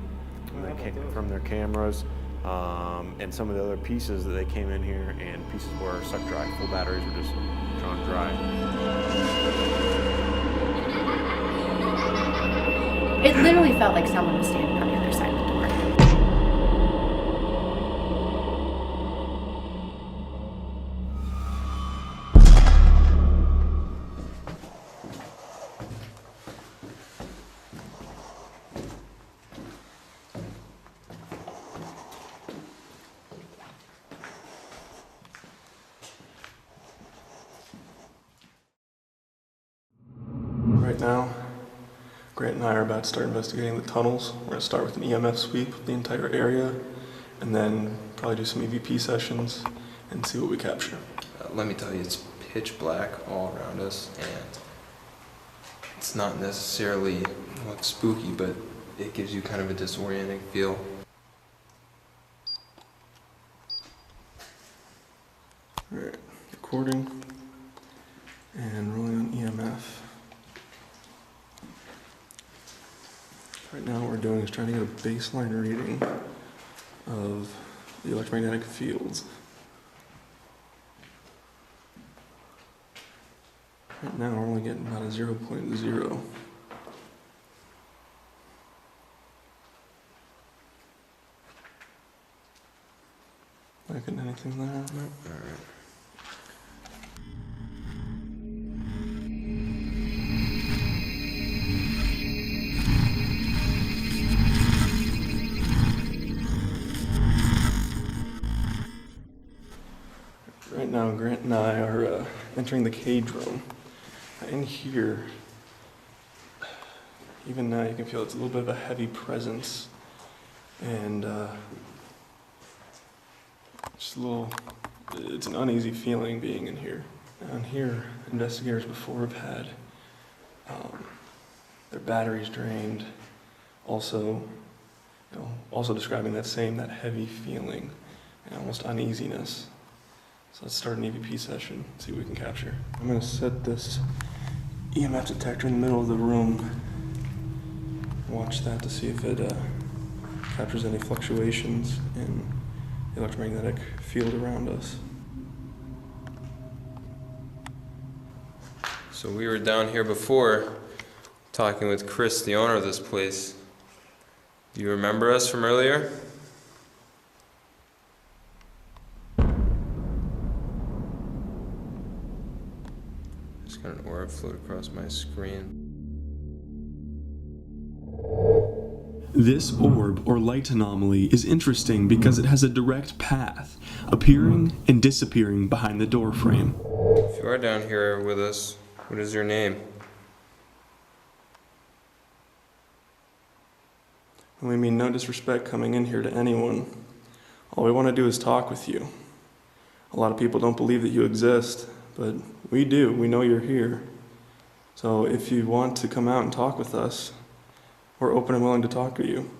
from their cameras, and some of the other pieces that they came in here, and pieces were sucked dry. Full batteries were just drawn dry. It literally felt like someone was standing on the other side of the door. Right now, Grant and I are about to start investigating the tunnels. We're going to start with an EMF sweep of the entire area, and then probably do some EVP sessions and see what we capture. Let me tell you, it's pitch black all around us, and It's not necessarily spooky, but it gives you kind of a disorienting feel. Alright, recording and rolling on EMF. Right now what we're doing is trying to get a baseline reading of the electromagnetic fields. Right now we're only getting about a 0.0. Not getting anything there? Nope. Alright. Right now, Grant and I are entering the cage room. In here, even now you can feel it's a little bit of a heavy presence, and just a little, it's an uneasy feeling being in here. Down here, investigators before have had their batteries drained, also describing that heavy feeling and almost uneasiness. So let's start an EVP session, see what we can capture. I'm gonna set this EMF detector in the middle of the room. Watch that to see if it captures any fluctuations in the electromagnetic field around us. So we were down here before talking with Chris, the owner of this place. Do you remember us from earlier? Just got an aura float across my screen. This orb or light anomaly is interesting because it has a direct path, appearing and disappearing behind the door frame. If you are down here with us, what is your name? And we mean no disrespect coming in here to anyone. All we want to do is talk with you. A lot of people don't believe that you exist, but we do. We know you're here. So if you want to come out and talk with us, we're open and willing to talk to you.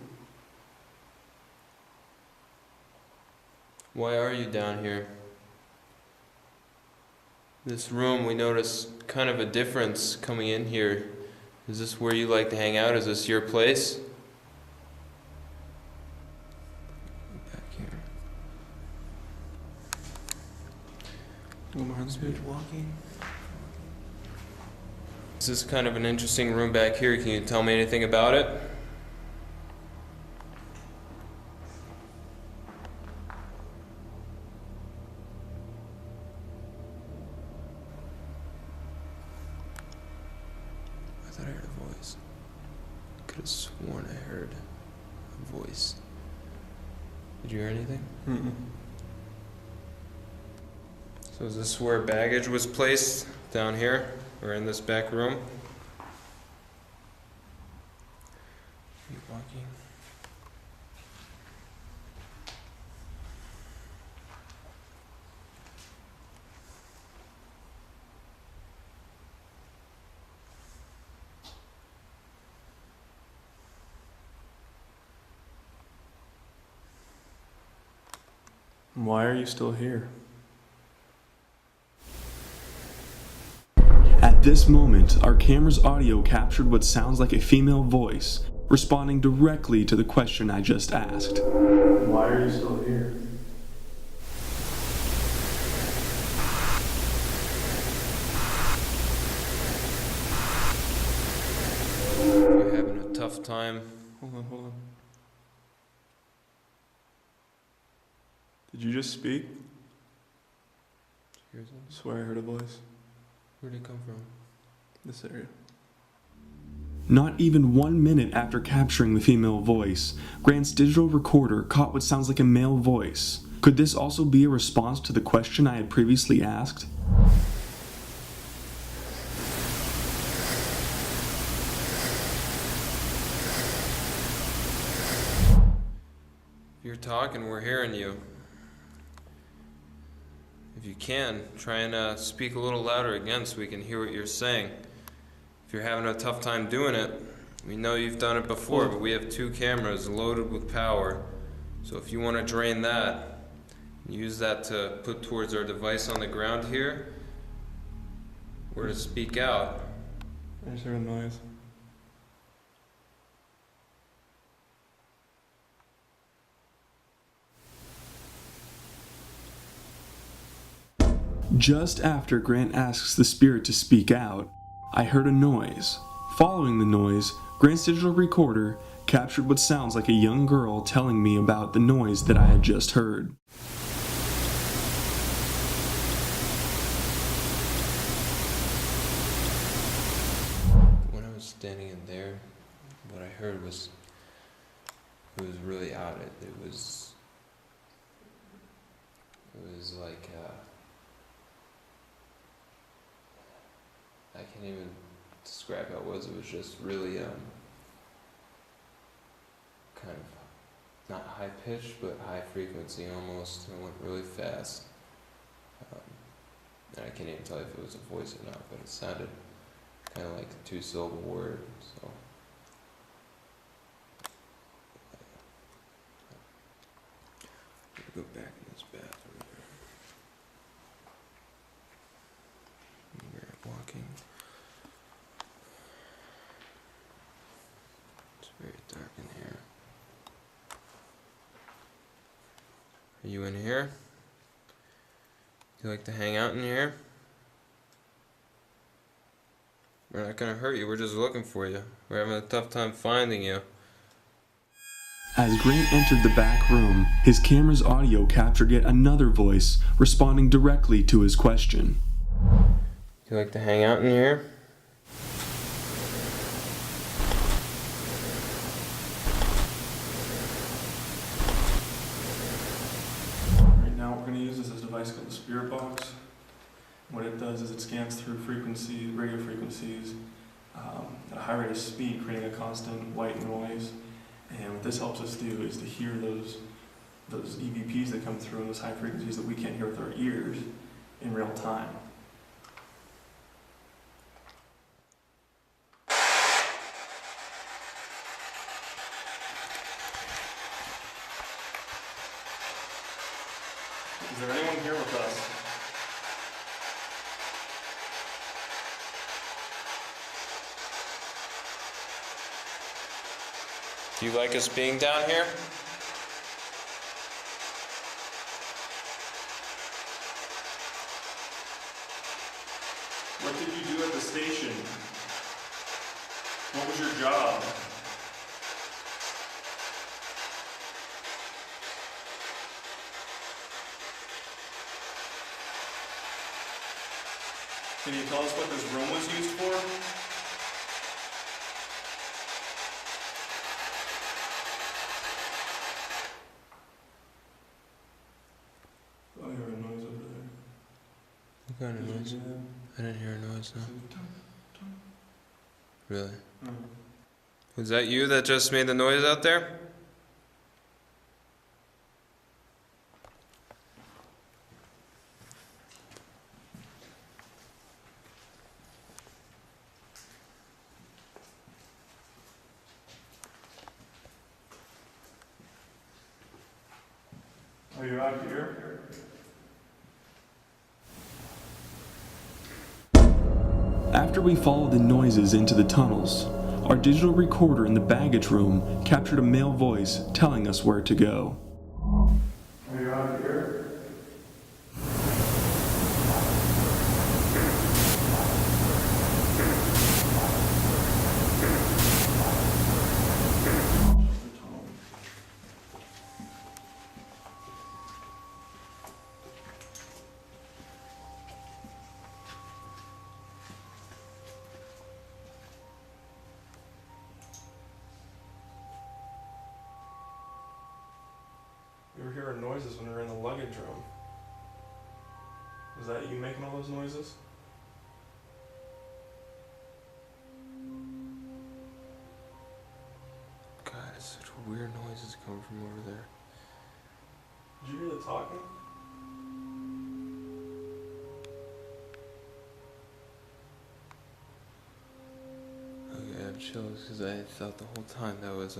Why are you down here? This room, we notice kind of a difference coming in here. Is this where you like to hang out? Is this your place? Back here. Go behind the page walking. This is kind of an interesting room back here. Can you tell me anything about it? I thought I heard a voice. I could have sworn I heard a voice. Did you hear anything? Mm-mm. So is this where baggage was placed? Down here? Or in this back room? Keep walking. Why are you still here? At this moment, our camera's audio captured what sounds like a female voice, responding directly to the question I just asked. Why are you still here? You're having a tough time. Hold on. Did you just speak? I swear I heard a voice. Where'd it come from? This area. Not even 1 minute after capturing the female voice, Grant's digital recorder caught what sounds like a male voice. Could this also be a response to the question I had previously asked? You're talking, we're hearing you. If you can, try and speak a little louder again so we can hear what you're saying. If you're having a tough time doing it, we know you've done it before, but we have 2 cameras loaded with power. So if you want to drain that, use that to put towards our device on the ground here, or to speak out. I just heard a noise. Just after Grant asks the spirit to speak out, I heard a noise. Following the noise, Grant's digital recorder captured what sounds like a young girl telling me about the noise that I had just heard. When I was standing in there, what I heard was, it was really odd. It was like, I can't even describe how it was. It was just really, kind of, not high pitched, but high frequency almost. It went really fast. And I can't even tell you if it was a voice or not, but it sounded kind of like a 2-syllable word, so. Go back in this bathroom here. We're walking. It's very dark in here. Are you in here? You like to hang out in here? We're not gonna hurt you, we're just looking for you. We're having a tough time finding you. As Grant entered the back room, his camera's audio captured yet another voice responding directly to his question. You like to hang out in here? Right now we're going to use this as a device called the Spirit Box. What it does is it scans through frequencies, radio frequencies, at a high rate of speed, creating a constant white noise. And what this helps us do is to hear those EVPs that come through and those high frequencies that we can't hear with our ears in real time. Is there anyone here with us? Do you like us being down here? What did you do at the station? What was your job? Can you tell us what this room was used for? Oh, you heard a noise over there. What kind of noise? I didn't hear a noise, no. Really? Was that you that just made the noise out there? Are you out here? After we followed the noises into the tunnels, our digital recorder in the baggage room captured a male voice telling us where to go. Are you out here? We were hearing noises when we were in the luggage room. Was that you making all those noises? God, it's such weird noises coming from over there. Did you hear the talking? got chills because I thought the whole time that was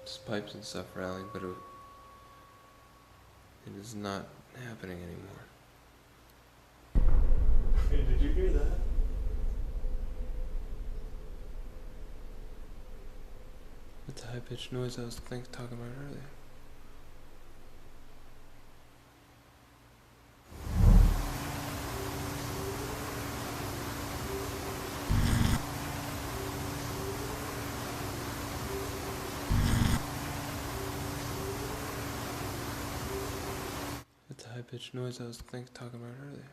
just pipes and stuff rattling, but it is not happening anymore. Hey, did you hear that? It's the high-pitched noise I was talking about earlier. It's the high-pitched noise I was talking about earlier.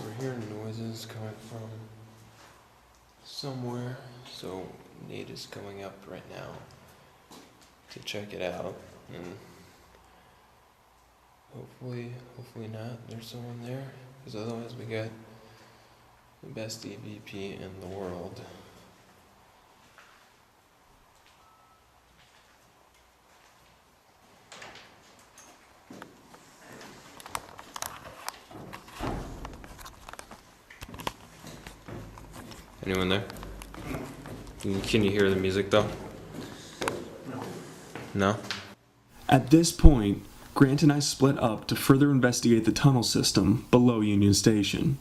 We're hearing noises coming from somewhere, so Nate is coming up right now to check it out, and hopefully not, there's someone there, because otherwise we got the best EVP in the world. Anyone there? Can you hear the music though? No? At this point, Grant and I split up to further investigate the tunnel system below Union Station.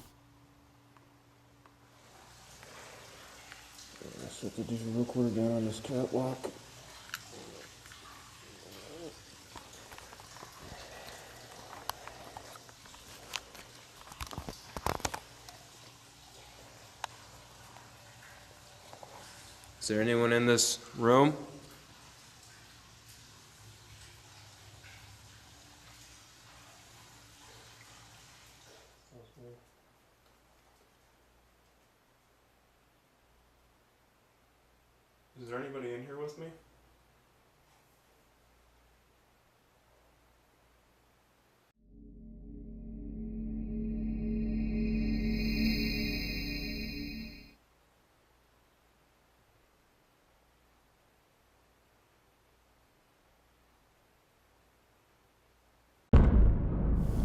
Set the digital recorder down on this catwalk. Is there anyone in this room? Is there anybody in here with me?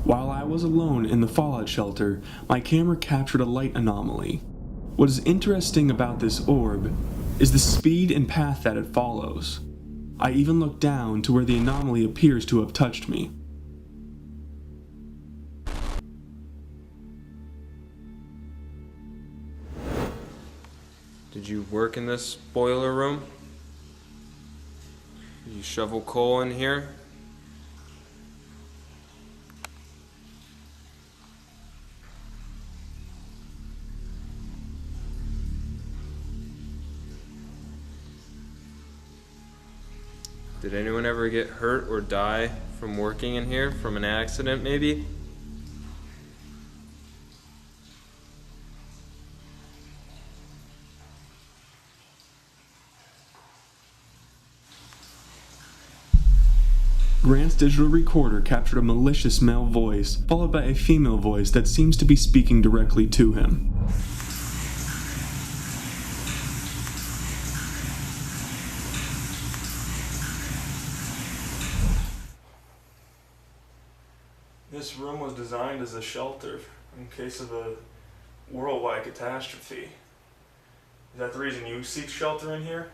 While I was alone in the fallout shelter, my camera captured a light anomaly. What is interesting about this orb is the speed and path that it follows. I even looked down to where the anomaly appears to have touched me. Did you work in this boiler room? You shovel coal in here? Did anyone ever get hurt or die from working in here? From an accident, maybe? Grant's digital recorder captured a malicious male voice, followed by a female voice that seems to be speaking directly to him. This room was designed as a shelter in case of a worldwide catastrophe. Is that the reason you seek shelter in here?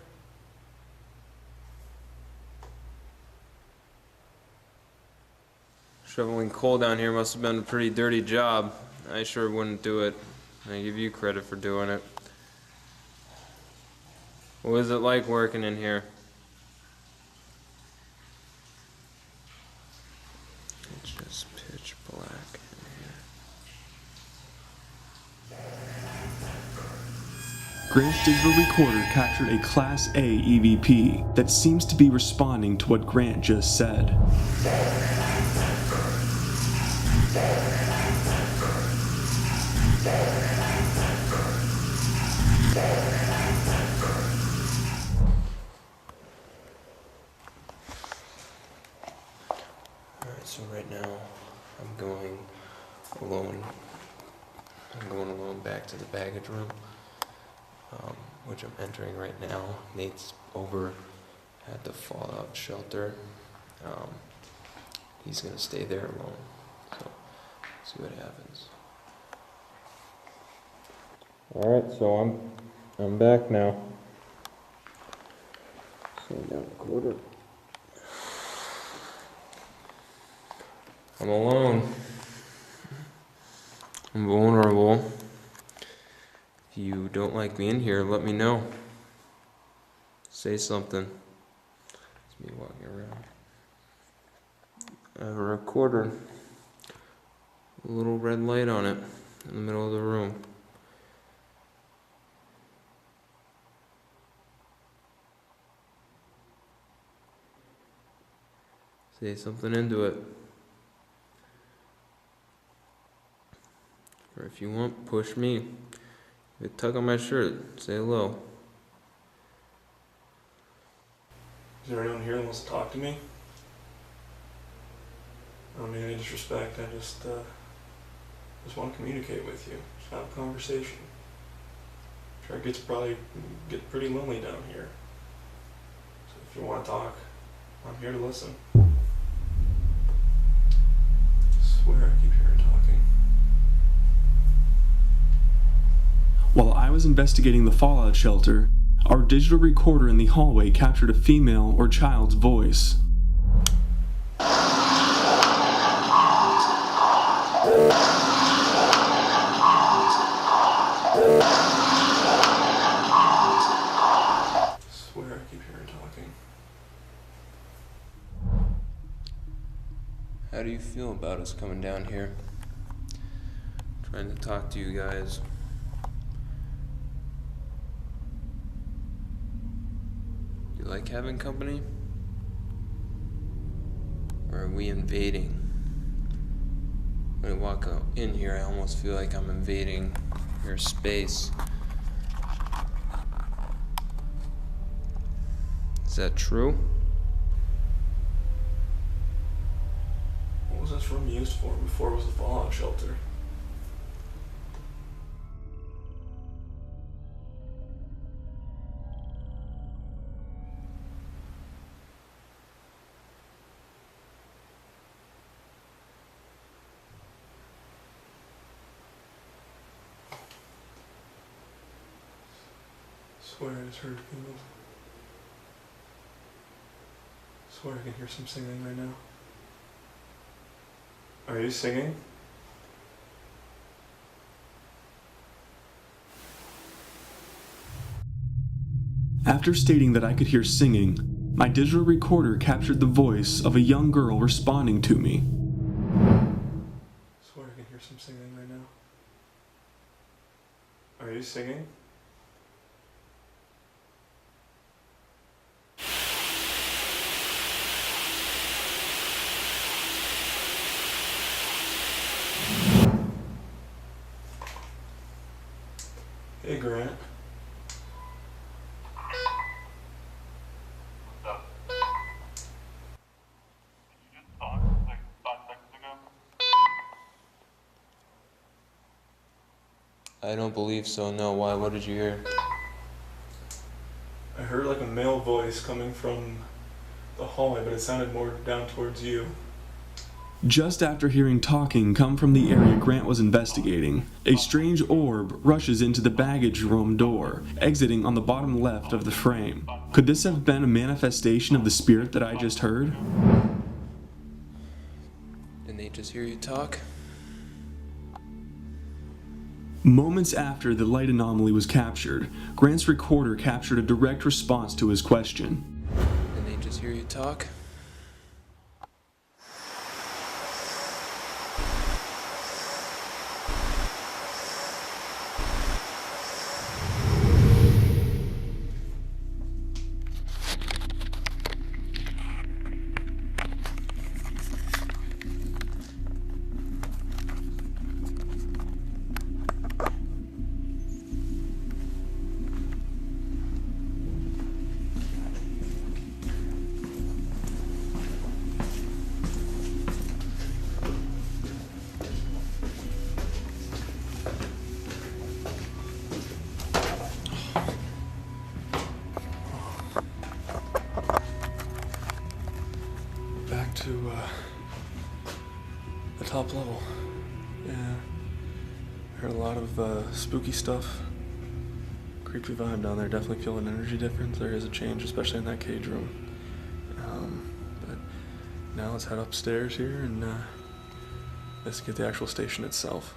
Shoveling coal down here must have been a pretty dirty job. I sure wouldn't do it. I give you credit for doing it. What was it like working in here? It's just pitch black in here. Grant's digital recorder captured a Class A EVP that seems to be responding to what Grant just said. Alright, so right now I'm going alone. back to the baggage room, which I'm entering right now. Nate's over at the fallout shelter. He's gonna stay there alone. So, see what happens. All right, so I'm back now. Down a quarter. I'm alone. I'm vulnerable. If you don't like me in here, let me know. Say something. It's me walking around. I have a recorder. A little red light on it in the middle of the room. Say something into it. Or if you want, push me. You tug on my shirt. Say hello. Is there anyone here that wants to talk to me? I don't mean any disrespect. I just want to communicate with you. Just have a conversation. I'm sure it probably get pretty lonely down here. So if you want to talk, I'm here to listen. I swear I keep hearing talking. While I was investigating the fallout shelter, our digital recorder in the hallway captured a female or child's voice. Swear I keep hearing talking. How do you feel about us coming down here? Trying to talk to you guys. You like having company? Or are we invading? When I walk out in here, I almost feel like I'm invading your space. Is that true? What was this room used for before it was a fallout shelter? Swear I just heard people. Swear I can hear some singing right now. Are you singing? After stating that I could hear singing, my digital recorder captured the voice of a young girl responding to me. Swear I can hear some singing right now. Are you singing? Hey, Grant. I don't believe so, no. Why? What did you hear? I heard like a male voice coming from the hallway, but it sounded more down towards you. Just after hearing talking come from the area Grant was investigating, a strange orb rushes into the baggage room door, exiting on the bottom left of the frame. Could this have been a manifestation of the spirit that I just heard? Didn't they just hear you talk? Moments after the light anomaly was captured, Grant's recorder captured a direct response to his question. Didn't they just hear you talk? The top level. Yeah. I heard a lot of spooky stuff. Creepy vibe down there. Definitely feel an energy difference. There is a change, especially in that cage room. But now let's head upstairs here and let's get the actual station itself.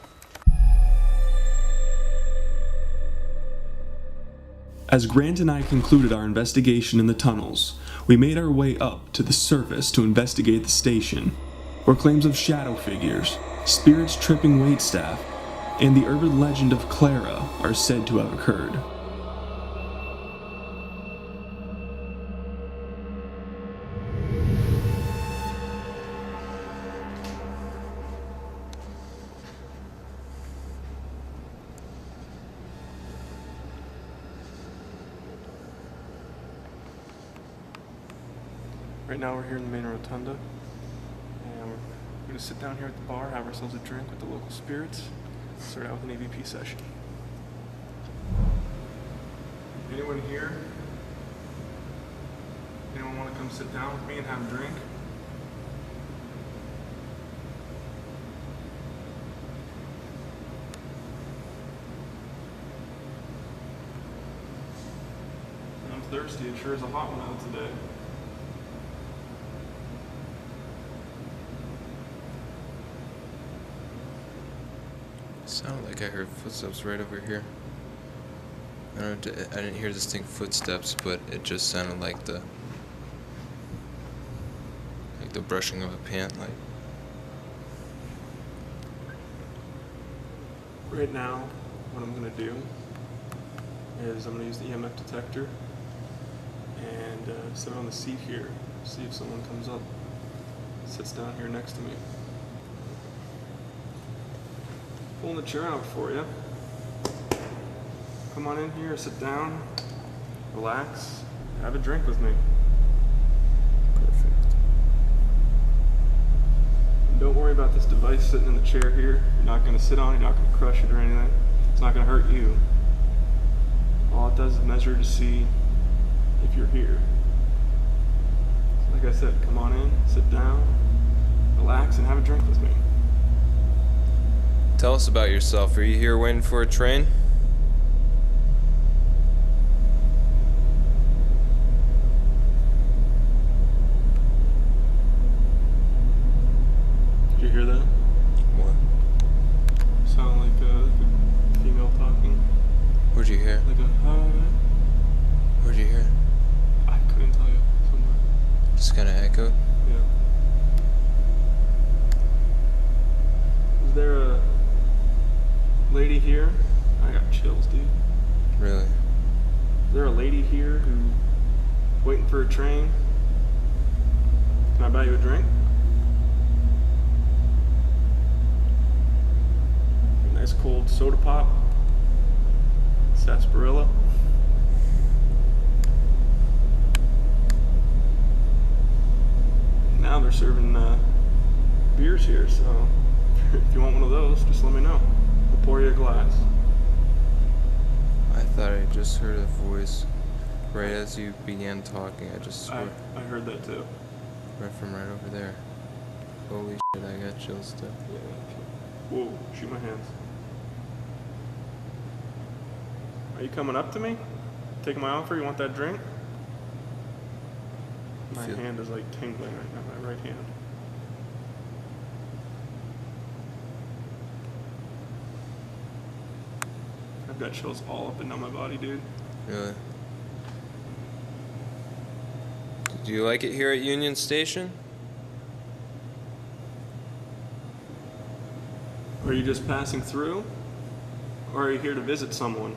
As Grant and I concluded our investigation in the tunnels, we made our way up to the surface to investigate the station, where claims of shadow figures, spirits tripping waitstaff, and the urban legend of Clara are said to have occurred. Right now we're here in the main rotunda, and we're going to sit down here at the bar, have ourselves a drink with the local spirits, start out with an AVP session. Anyone here? Anyone want to come sit down with me and have a drink? I'm thirsty, it sure is a hot one out today. Sounded like I heard footsteps right over here. I didn't hear distinct footsteps, but it just sounded like the brushing of a pant. Like right now, what I'm gonna do is I'm gonna use the EMF detector and sit on the seat here. See if someone comes up, sits down here next to me. Pulling the chair out for you. Come on in here, sit down, relax, have a drink with me. perfect. Don't worry about this device sitting in the chair here. You're not going to sit on it, you're not going to crush it or anything. It's not going to hurt you. All it does is measure to see if you're here. So like I said, come on in, sit down, relax, and have a drink with me. Tell us about yourself. Are you here waiting for a train? Did you hear that? What? Sound like a female talking. Where'd you hear? Like a Where'd you hear? I couldn't tell you. Somewhere. Just kind of echoed? Yeah. Is there a lady here? I got chills, dude. Really? Is there a lady here who waiting for a train? Can I buy you a drink? A nice cold soda pop. Sarsaparilla. Now they're serving beers here, so if you want one of those, just let me know. We'll pour you a glass. I thought I just heard a voice right as you began talking. I just swear. I heard that too. Right from right over there. Holy shit, I got chills too. Yeah. Whoa, shoot my hands. Are you coming up to me? Taking my offer? You want that drink? My hand is like tingling right now, my right hand. I've got chills all up and down my body, dude. Really? Do you like it here at Union Station? Are you just passing through? Or are you here to visit someone?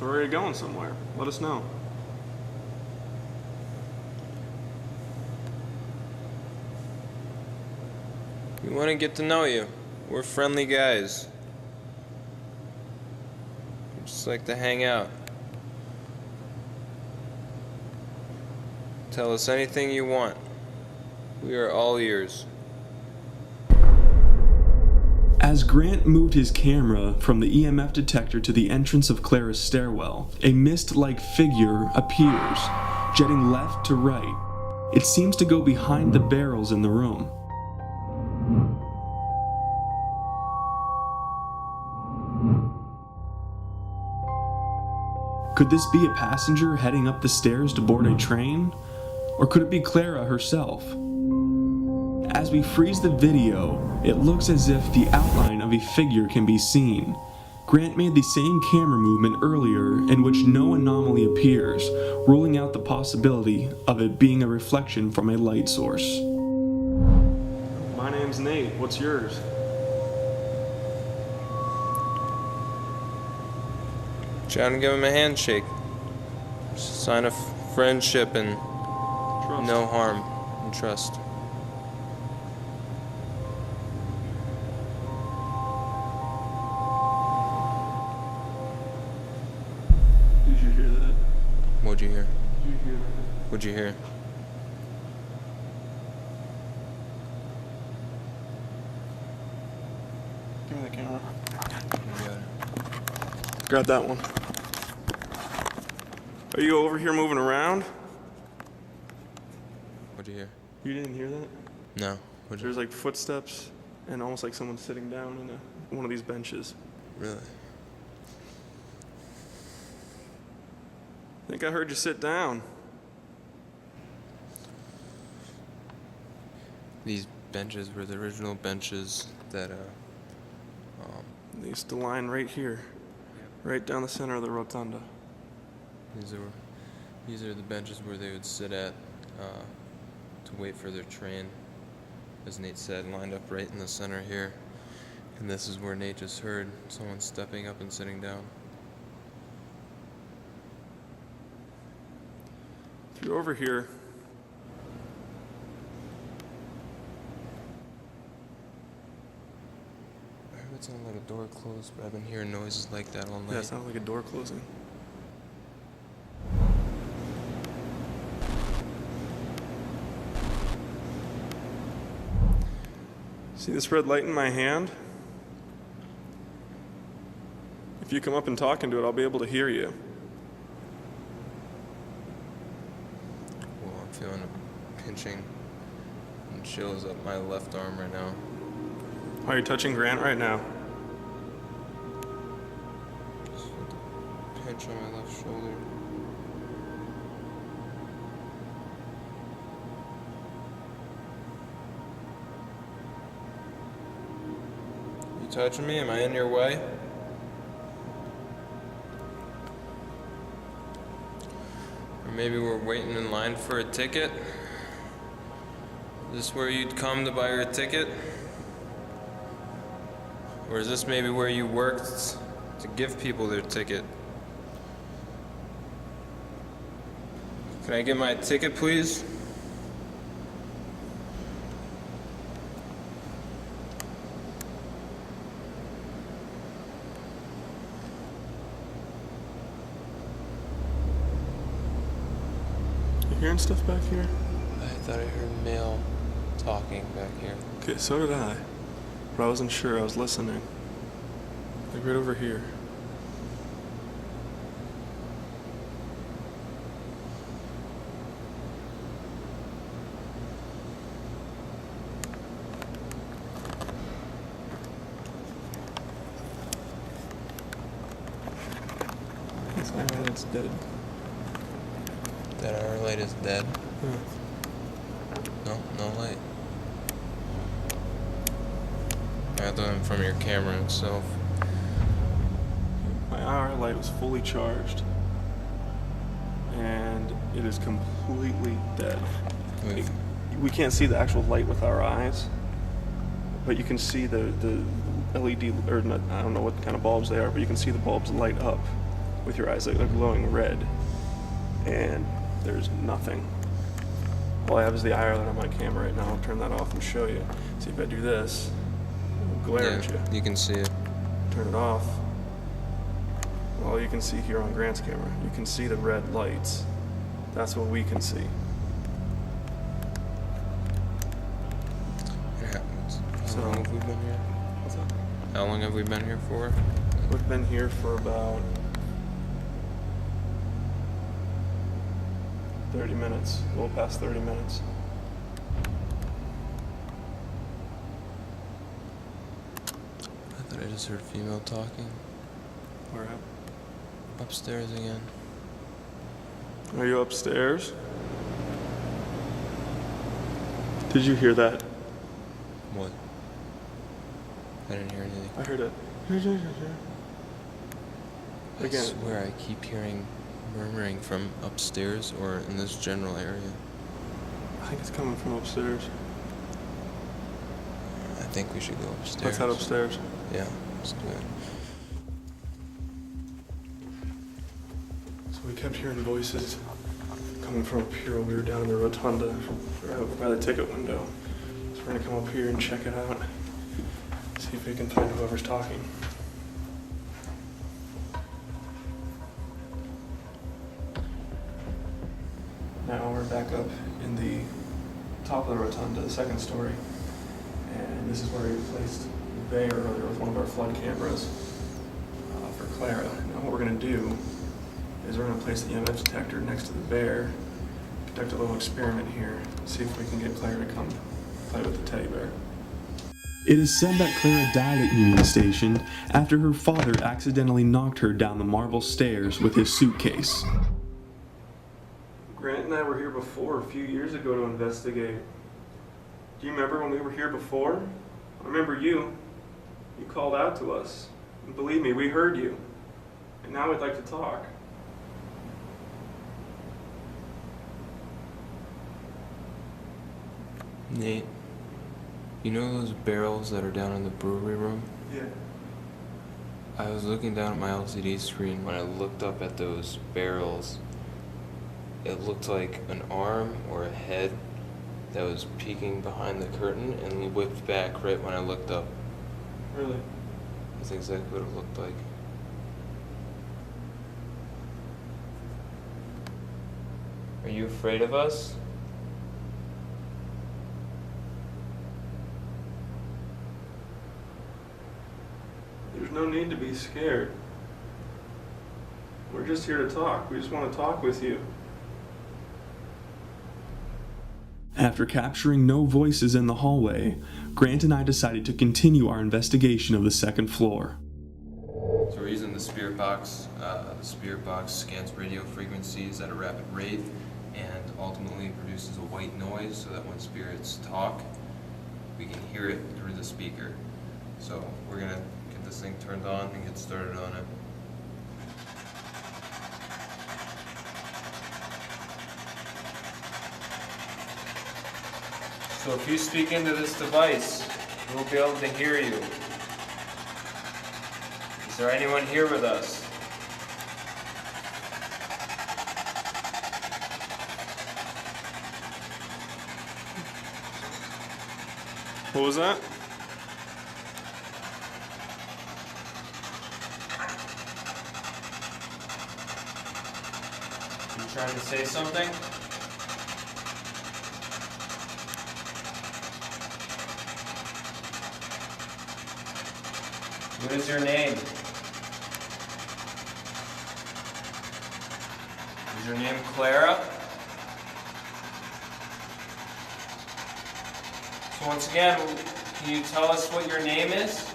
Or are you going somewhere? Let us know. We want to get to know you. We're friendly guys. We just like to hang out. Tell us anything you want. We are all ears. As Grant moved his camera from the EMF detector to the entrance of Clara's stairwell, a mist-like figure appears, jetting left to right. It seems to go behind the barrels in the room. Could this be a passenger heading up the stairs to board a train? Or could it be Clara herself? As we freeze the video, it looks as if the outline of a figure can be seen. Grant made the same camera movement earlier in which no anomaly appears, ruling out the possibility of it being a reflection from a light source. My name's Nate. What's yours? Trying to give him a handshake. It's a sign of friendship and Trust. no harm and trust. Did you hear that? What'd you hear? Did you hear that? What'd you hear? Give me the camera. You got it. Grab that one. Are you over here moving around? What'd you hear? You didn't hear that? No. What'd you There's like footsteps and almost like someone sitting down in one of these benches. Really? I think I heard you sit down. These benches were the original benches that They used to line right here, right down the center of the rotunda. these are the benches where they would sit at to wait for their train. As Nate said, lined up right in the center here. And this is where Nate just heard someone stepping up and sitting down. If you're over here, I heard it sounded like a door closed, but I've been hearing noises like that all night. yeah, it sounded like a door closing. See this red light in my hand? If you come up and talk into it, I'll be able to hear you. Well, I'm feeling a pinching and chills up my left arm right now. Are you touching Grant right now? Just felt a pinch on my left shoulder. You touching me? Am I in your way? Or maybe we're waiting in line for a ticket? Is this where you'd come to buy your ticket? Or is this maybe where you worked to give people their ticket? Can I get my ticket, please? You hearing stuff back here? I thought I heard male talking back here. Okay, so did I. But I wasn't sure. I was listening. Like right over here. This island's dead. That our light is dead? No, no light. Rather than from your camera itself. My IR light was fully charged. And it is completely dead. Wait, We can't see the actual light with our eyes, but you can see the LED, or not, I don't know what kind of bulbs they are, but you can see the bulbs light up with your eyes. They're glowing red. And there's nothing. All I have is the IR light on my camera right now. I'll turn that off and show you. See if I do this, it'll glare at you. you can see it. Turn it off. All you can see here on Grant's camera, you can see the red lights. That's what we can see. It happens. How So- long have we been here? What's that? How long have we been here for? We've been here for about 30 minutes, a little past 30 minutes. I thought I just heard female talking. Where at? Upstairs again. Are you upstairs? Did you hear that? What? I didn't hear anything. I heard it. I Again. swear I keep hearing murmuring from upstairs or in this general area. I think it's coming from upstairs. I think we should go upstairs. Let's head upstairs. Yeah, let's do it. So we kept hearing voices coming from up here when we were down in the rotunda, right over by the ticket window. So we're gonna come up here and check it out. See if we can find whoever's talking. Now we're back up in the top of the rotunda, the second story. And this is where we placed the bear earlier with one of our flood cameras for Clara. Now what we're gonna do is we're gonna place the EMF detector next to the bear, conduct a little experiment here, see if we can get Clara to come play with the teddy bear. It is said that Clara died at Union Station after her father accidentally knocked her down the marble stairs with his suitcase. Grant and I were here before, a few years ago, to investigate. Do you remember when we were here before? I remember you. You called out to us. And believe me, we heard you. And now we'd like to talk. Nate, you know those barrels that are down in the brewery room? Yeah. I was looking down at my LCD screen when I looked up at those barrels. It looked like an arm or a head that was peeking behind the curtain and whipped back right when I looked up. Really? That's exactly what it looked like. Are you afraid of us? There's no need to be scared. We're just here to talk. We just want to talk with you. After capturing no voices in the hallway, Grant and I decided to continue our investigation of the second floor. So we're using the spirit box. The spirit box scans radio frequencies at a rapid rate and ultimately produces a white noise so that when spirits talk, we can hear it through the speaker. So we're gonna get this thing turned on and get started on it. So if you speak into this device, we'll be able to hear you. Is there anyone here with us? What was that? You trying to say something? What is your name? Is your name Clara? So once again, can you tell us what your name is?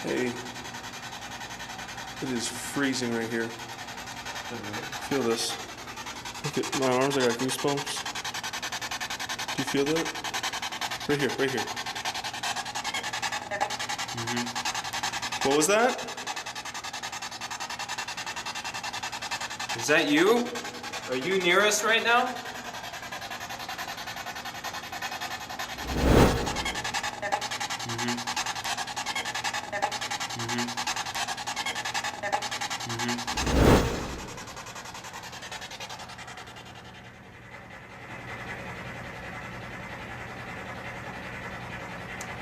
Hey. It is freezing right here. Feel this. Look at my arms, I got goosebumps. Do you feel that? Right here, right here. Mm-hmm. What was that? Is that you? Are you near us right now? Mm-hmm. Mm-hmm. Mm-hmm.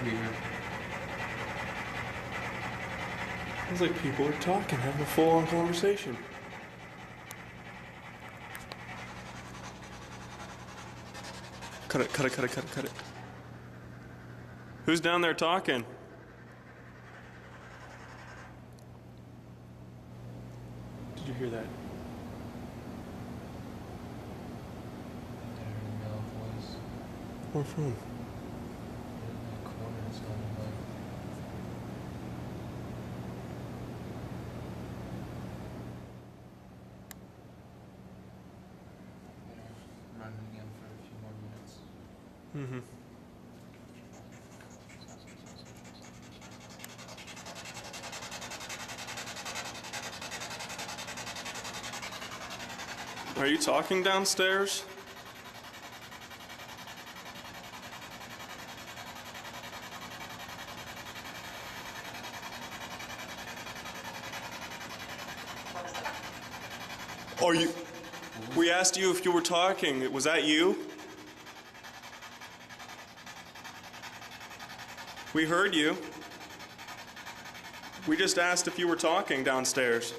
Weird. It's like people are talking, having a full-on conversation. Cut it, cut it, cut it, cut it, cut it. Who's down there talking? Did you hear that? Where from? Mm-hmm. Are you talking downstairs? Are you... We asked you if you were talking. Was that you? We heard you. We just asked if you were talking downstairs.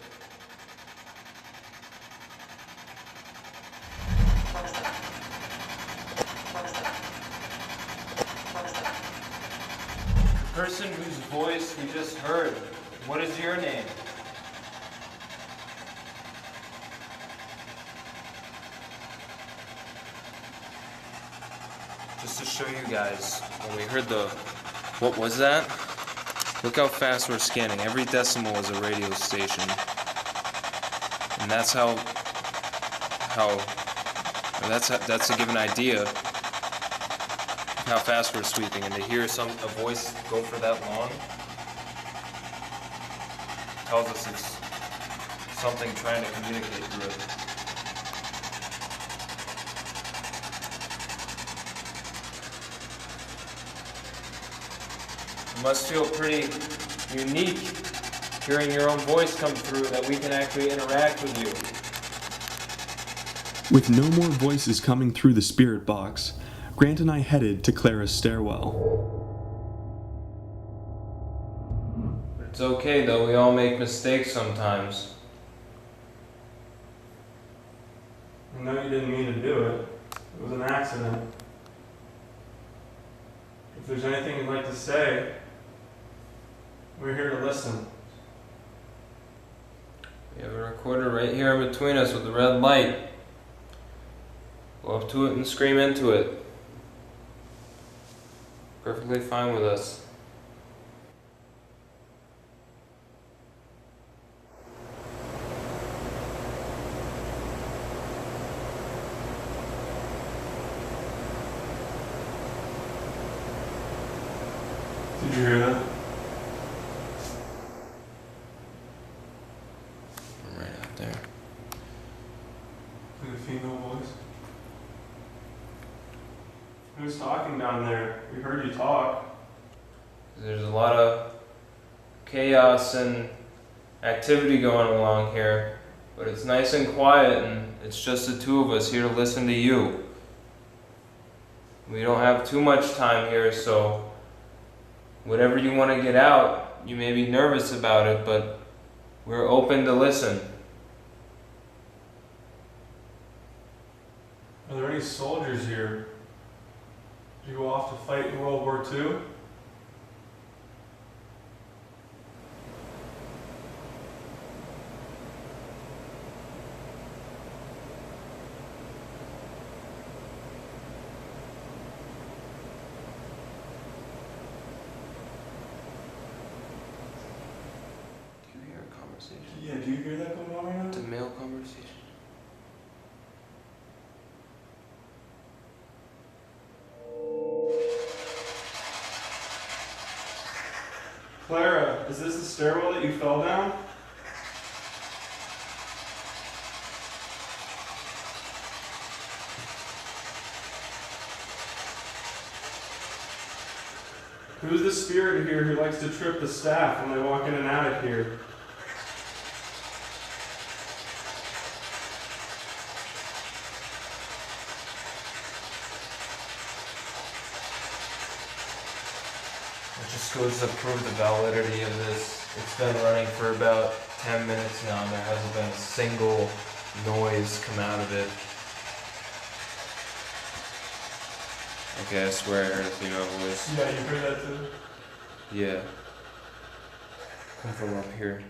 The person whose voice we just heard, what is your name? Just to show you guys, when we heard the, what was that? Look how fast we're scanning. Every decimal is a radio station. And that's that's to give an idea of how fast we're sweeping. And to hear a voice go for that long tells us it's something trying to communicate through it. It must feel pretty unique hearing your own voice come through, that we can actually interact with you. With no more voices coming through the spirit box, Grant and I headed to Clara's stairwell. It's okay though, we all make mistakes sometimes. I know you didn't mean to do it. It was an accident. If there's anything you'd like to say, we're here to listen. We have a recorder right here in between us with the red light. Go up to it and scream into it. Perfectly fine with us. Did you hear that? Right out there. Like a female voice? Who's talking down there? We heard you talk. There's a lot of chaos and activity going along here, but it's nice and quiet, and it's just the two of us here to listen to you. We don't have too much time here, so whatever you want to get out, you may be nervous about it, but we're open to listen. Are there any soldiers here? Did you go off to fight in World War II? Do you hear a conversation? Yeah, do you hear that going on right now? It's a male conversation. Clara, is this the stairwell that you fell down? Who's the spirit here who likes to trip the staff when they walk in and out of here? It just goes to prove the validity of this. It's been running for about 10 minutes now, and there hasn't been a single noise come out of it. Okay, I swear I heard a female voice. Yeah, you heard that too? Yeah. Come from up here.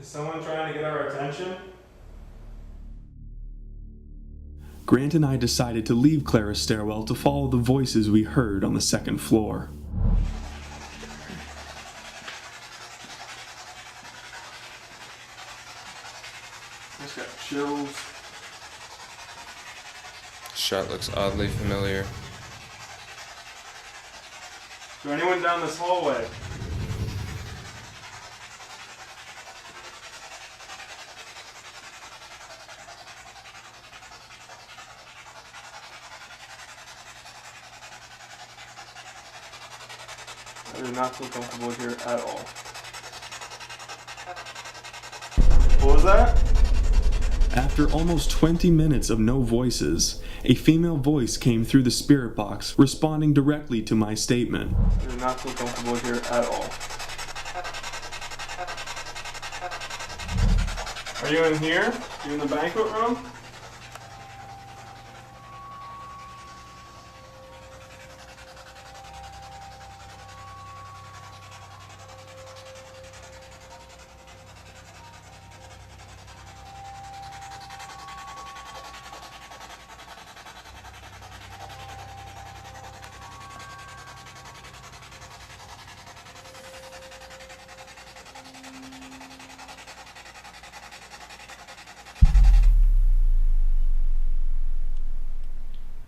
Is someone trying to get our attention? Grant and I decided to leave Clara's stairwell to follow the voices we heard on the second floor. Just got chills. Shot looks oddly familiar. Is there anyone down this hallway? I do not feel comfortable here at all. What was that? After almost 20 minutes of no voices, a female voice came through the spirit box, responding directly to my statement. I do not feel comfortable here at all. Are you in here? You in the banquet room?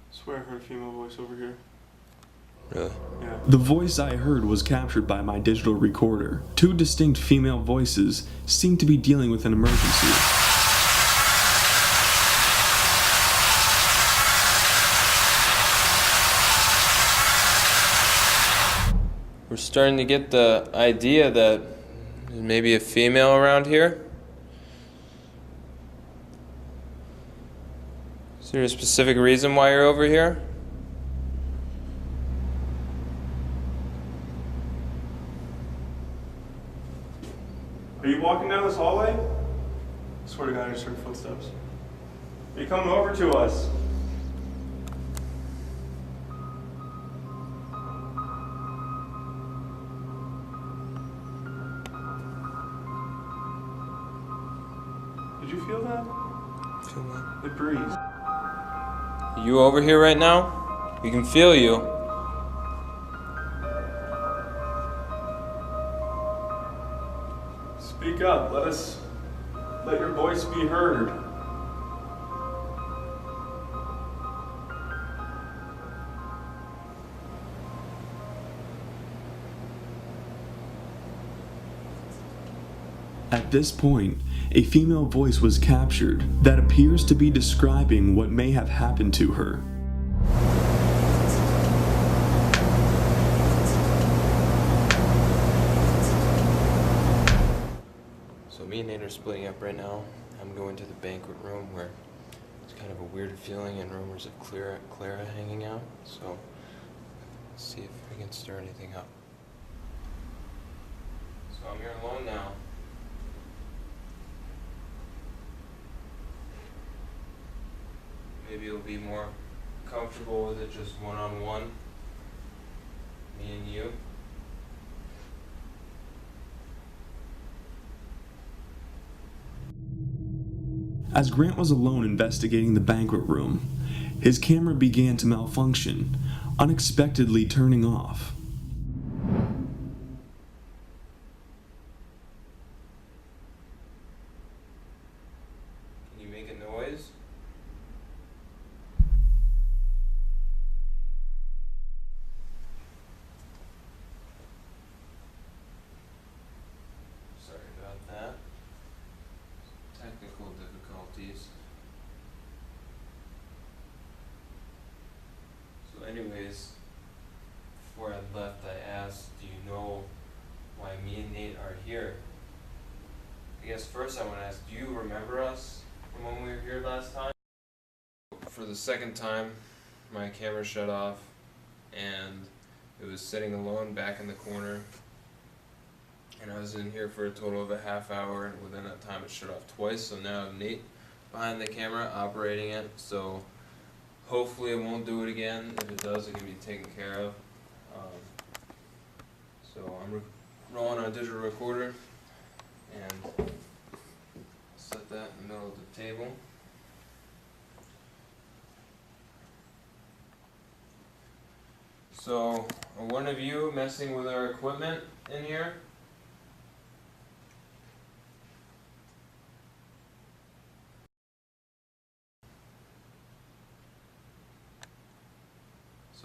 I swear I heard a female voice over here. Really? Yeah. The voice I heard was captured by my digital recorder. Two distinct female voices seemed to be dealing with an emergency. We're starting to get the idea that there's maybe a female around here. Is there a specific reason why you're over here? Are you walking down this hallway? I swear to God, I just heard footsteps. Are you coming over to us? Did you feel that? Feel what? The breeze. You over here right now? We can feel you. Speak up. Let your voice be heard. At this point, a female voice was captured that appears to be describing what may have happened to her. So me and Nate are splitting up right now. I'm going to the banquet room where it's kind of a weird feeling and rumors of Clara hanging out. So let's see if we can stir anything up. So I'm here alone now. Maybe you'll be more comfortable with it just one-on-one, me and you. As Grant was alone investigating the banquet room, his camera began to malfunction, unexpectedly turning off. Can you make a noise? Sorry about that. Technical difficulties. So anyways, before I left I asked, do you know why me and Nate are here? I guess first I want to ask, do you remember us from when we were here last time? For the second time, my camera shut off and it was sitting alone back in the corner. And I was in here for a total of a half hour, and within that time it shut off twice. So now I have Nate behind the camera operating it. So hopefully it won't do it again. If it does, it can be taken care of. So I'm rolling on a digital recorder and set that in the middle of the table. So are one of you messing with our equipment in here?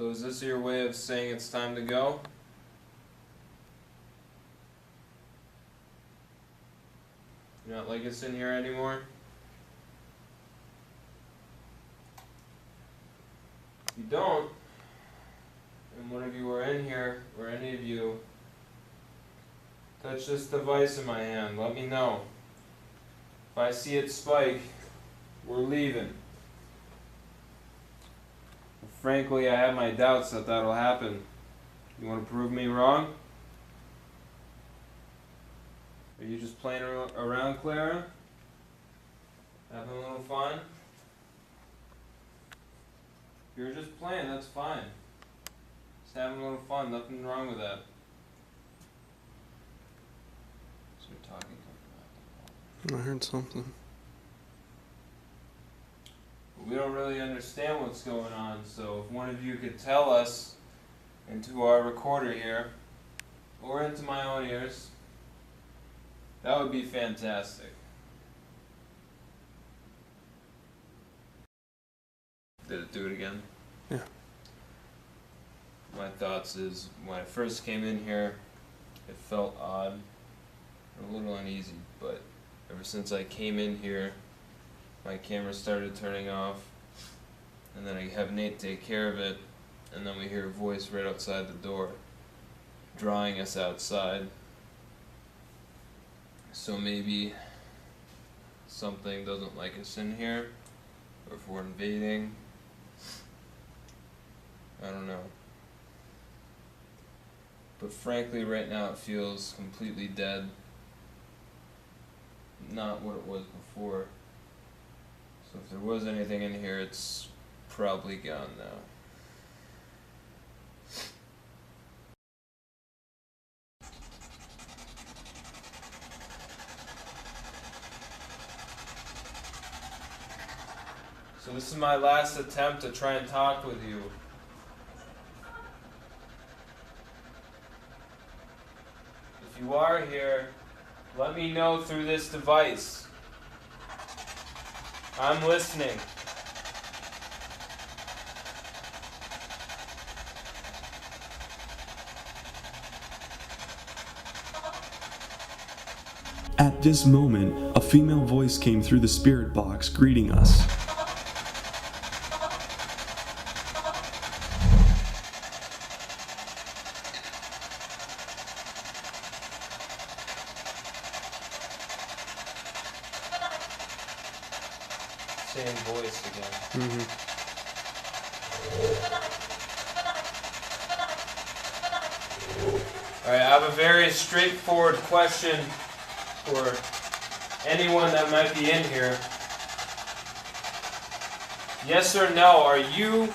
So is this your way of saying it's time to go? You not like us in here anymore? If you don't, and one of you are in here, or any of you, touch this device in my hand, let me know. If I see it spike, we're leaving. Frankly, I have my doubts that that'll happen. You want to prove me wrong? Are you just playing around, Clara? Having a little fun? If you're just playing, that's fine. Just having a little fun, nothing wrong with that. So you're talking about I heard something. we don't really understand what's going on, so if one of you could tell us into our recorder here, or into my own ears, that would be fantastic. Did it do it again? Yeah. My thoughts is, when I first came in here, it felt odd, a little uneasy, but ever since I came in here, my camera started turning off, and then I have Nate take care of it, and then we hear a voice right outside the door, drawing us outside. So maybe something doesn't like us in here, or if we're invading. I don't know. But frankly, right now it feels completely dead. Not what it was before. So if there was anything in here, it's probably gone now. So this is my last attempt to try and talk with you. If you are here, let me know through this device. I'm listening. At this moment, a female voice came through the spirit box, greeting us. Same voice again. Alright, I have a very straightforward question for anyone that might be in here. Yes or no, are you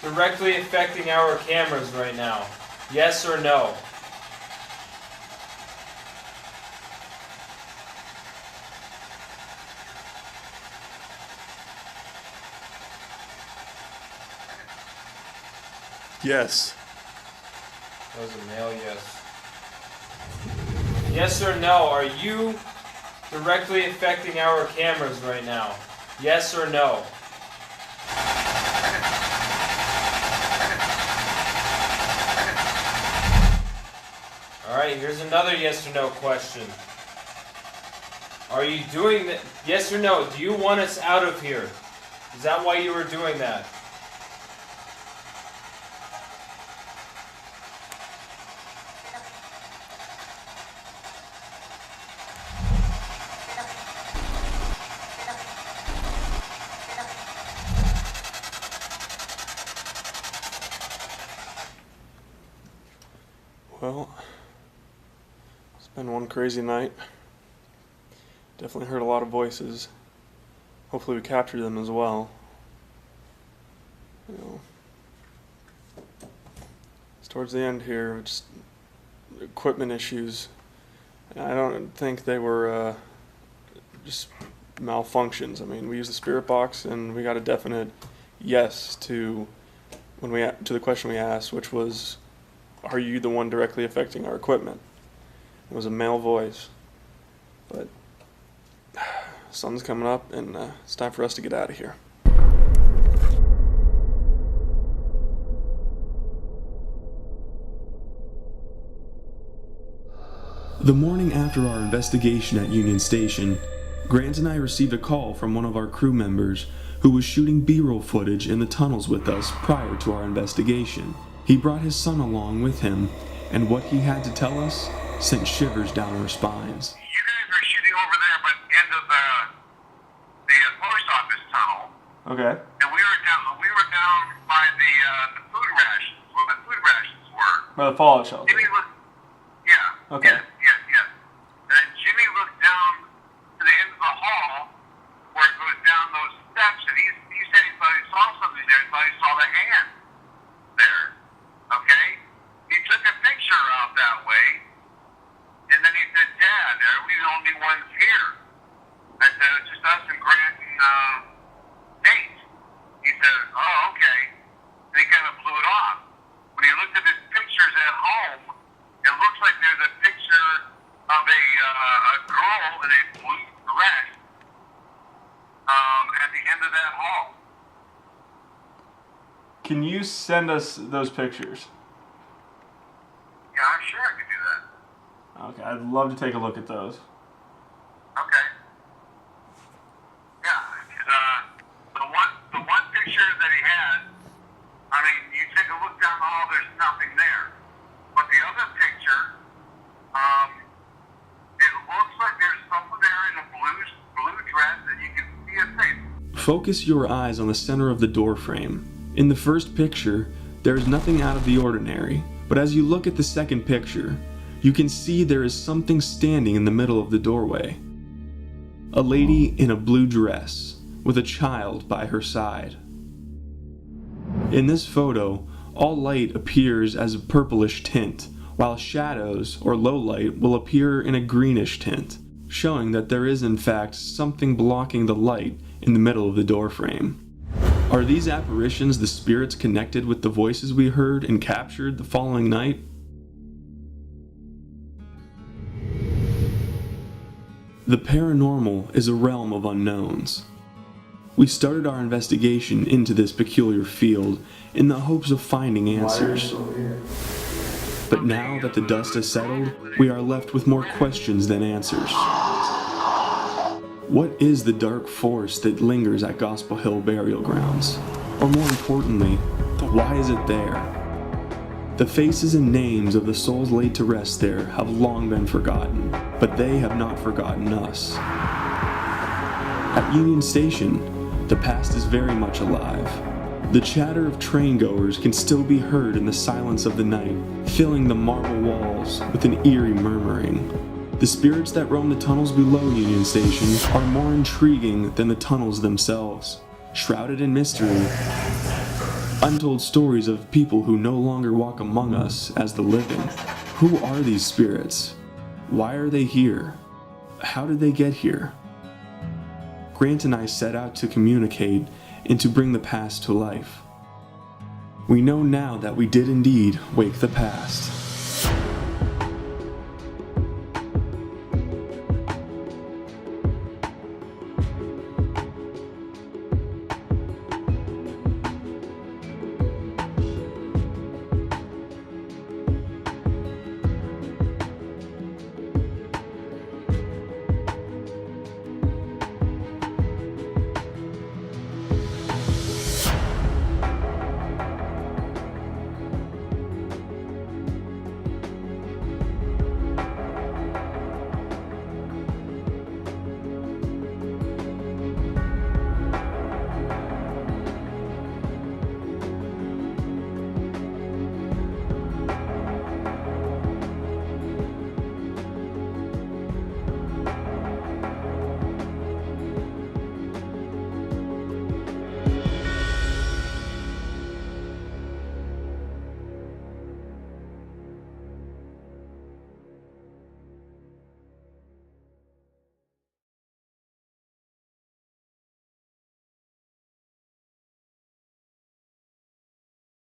directly affecting our cameras right now? Yes or no? Yes. That was a male yes. Yes or no, are you directly affecting our cameras right now? Yes or no? Alright, here's another yes or no question. Are you doing that? Yes or no? Do you want us out of here? Is that why you were doing that? Well, it's been one crazy night. Definitely heard a lot of voices. Hopefully we captured them as well. You know, it's towards the end here, just equipment issues. And I don't think they were just malfunctions. I mean, we used the spirit box and we got a definite yes to the question we asked, which was, are you the one directly affecting our equipment? It was a male voice. But sun's coming up and it's time for us to get out of here. The morning after our investigation at Union Station, Grant and I received a call from one of our crew members who was shooting B-roll footage in the tunnels with us prior to our investigation. He brought his son along with him, and what he had to tell us sent shivers down our spines. You guys are shooting over there, but end of the post office tunnel. Okay. And we were down by the food rations, where the food rations were. By the fallout shelter. Jimmy looked, yeah. Okay. Yeah. And Jimmy looked down to the end of the hall, where it goes down those steps, and he said he thought he saw something there. He thought he saw the hand there. Okay? He took a picture out that way, and then he said, Dad, are we the only ones here? I said, it's just us and Grant and Nate. He said, oh, okay. And he kind of blew it off. When he looked at his pictures at home, it looks like there's a picture of a girl in a blue dress at the end of that hall. Can you send us those pictures? Yeah, I'm sure I could do that. Okay, I'd love to take a look at those. Okay. Yeah, the one picture that he had, I mean, you take a look down the hall, there's nothing there. But the other picture, it looks like there's someone there in a blue dress, and you can see a face. Focus your eyes on the center of the door frame. In the first picture, there is nothing out of the ordinary, but as you look at the second picture, you can see there is something standing in the middle of the doorway. A lady in a blue dress, with a child by her side. In this photo, all light appears as a purplish tint, while shadows or low light will appear in a greenish tint, showing that there is in fact something blocking the light in the middle of the doorframe. Are these apparitions the spirits connected with the voices we heard and captured the following night? The paranormal is a realm of unknowns. We started our investigation into this peculiar field in the hopes of finding answers. But now that the dust has settled, we are left with more questions than answers. What is the dark force that lingers at Gospel Hill Burial Grounds? Or more importantly, why is it there? The faces and names of the souls laid to rest there have long been forgotten, but they have not forgotten us. At Union Station, the past is very much alive. The chatter of train goers can still be heard in the silence of the night, filling the marble walls with an eerie murmuring. The spirits that roam the tunnels below Union Station are more intriguing than the tunnels themselves. Shrouded in mystery, untold stories of people who no longer walk among us as the living. Who are these spirits? Why are they here? How did they get here? Grant and I set out to communicate and to bring the past to life. We know now that we did indeed wake the past.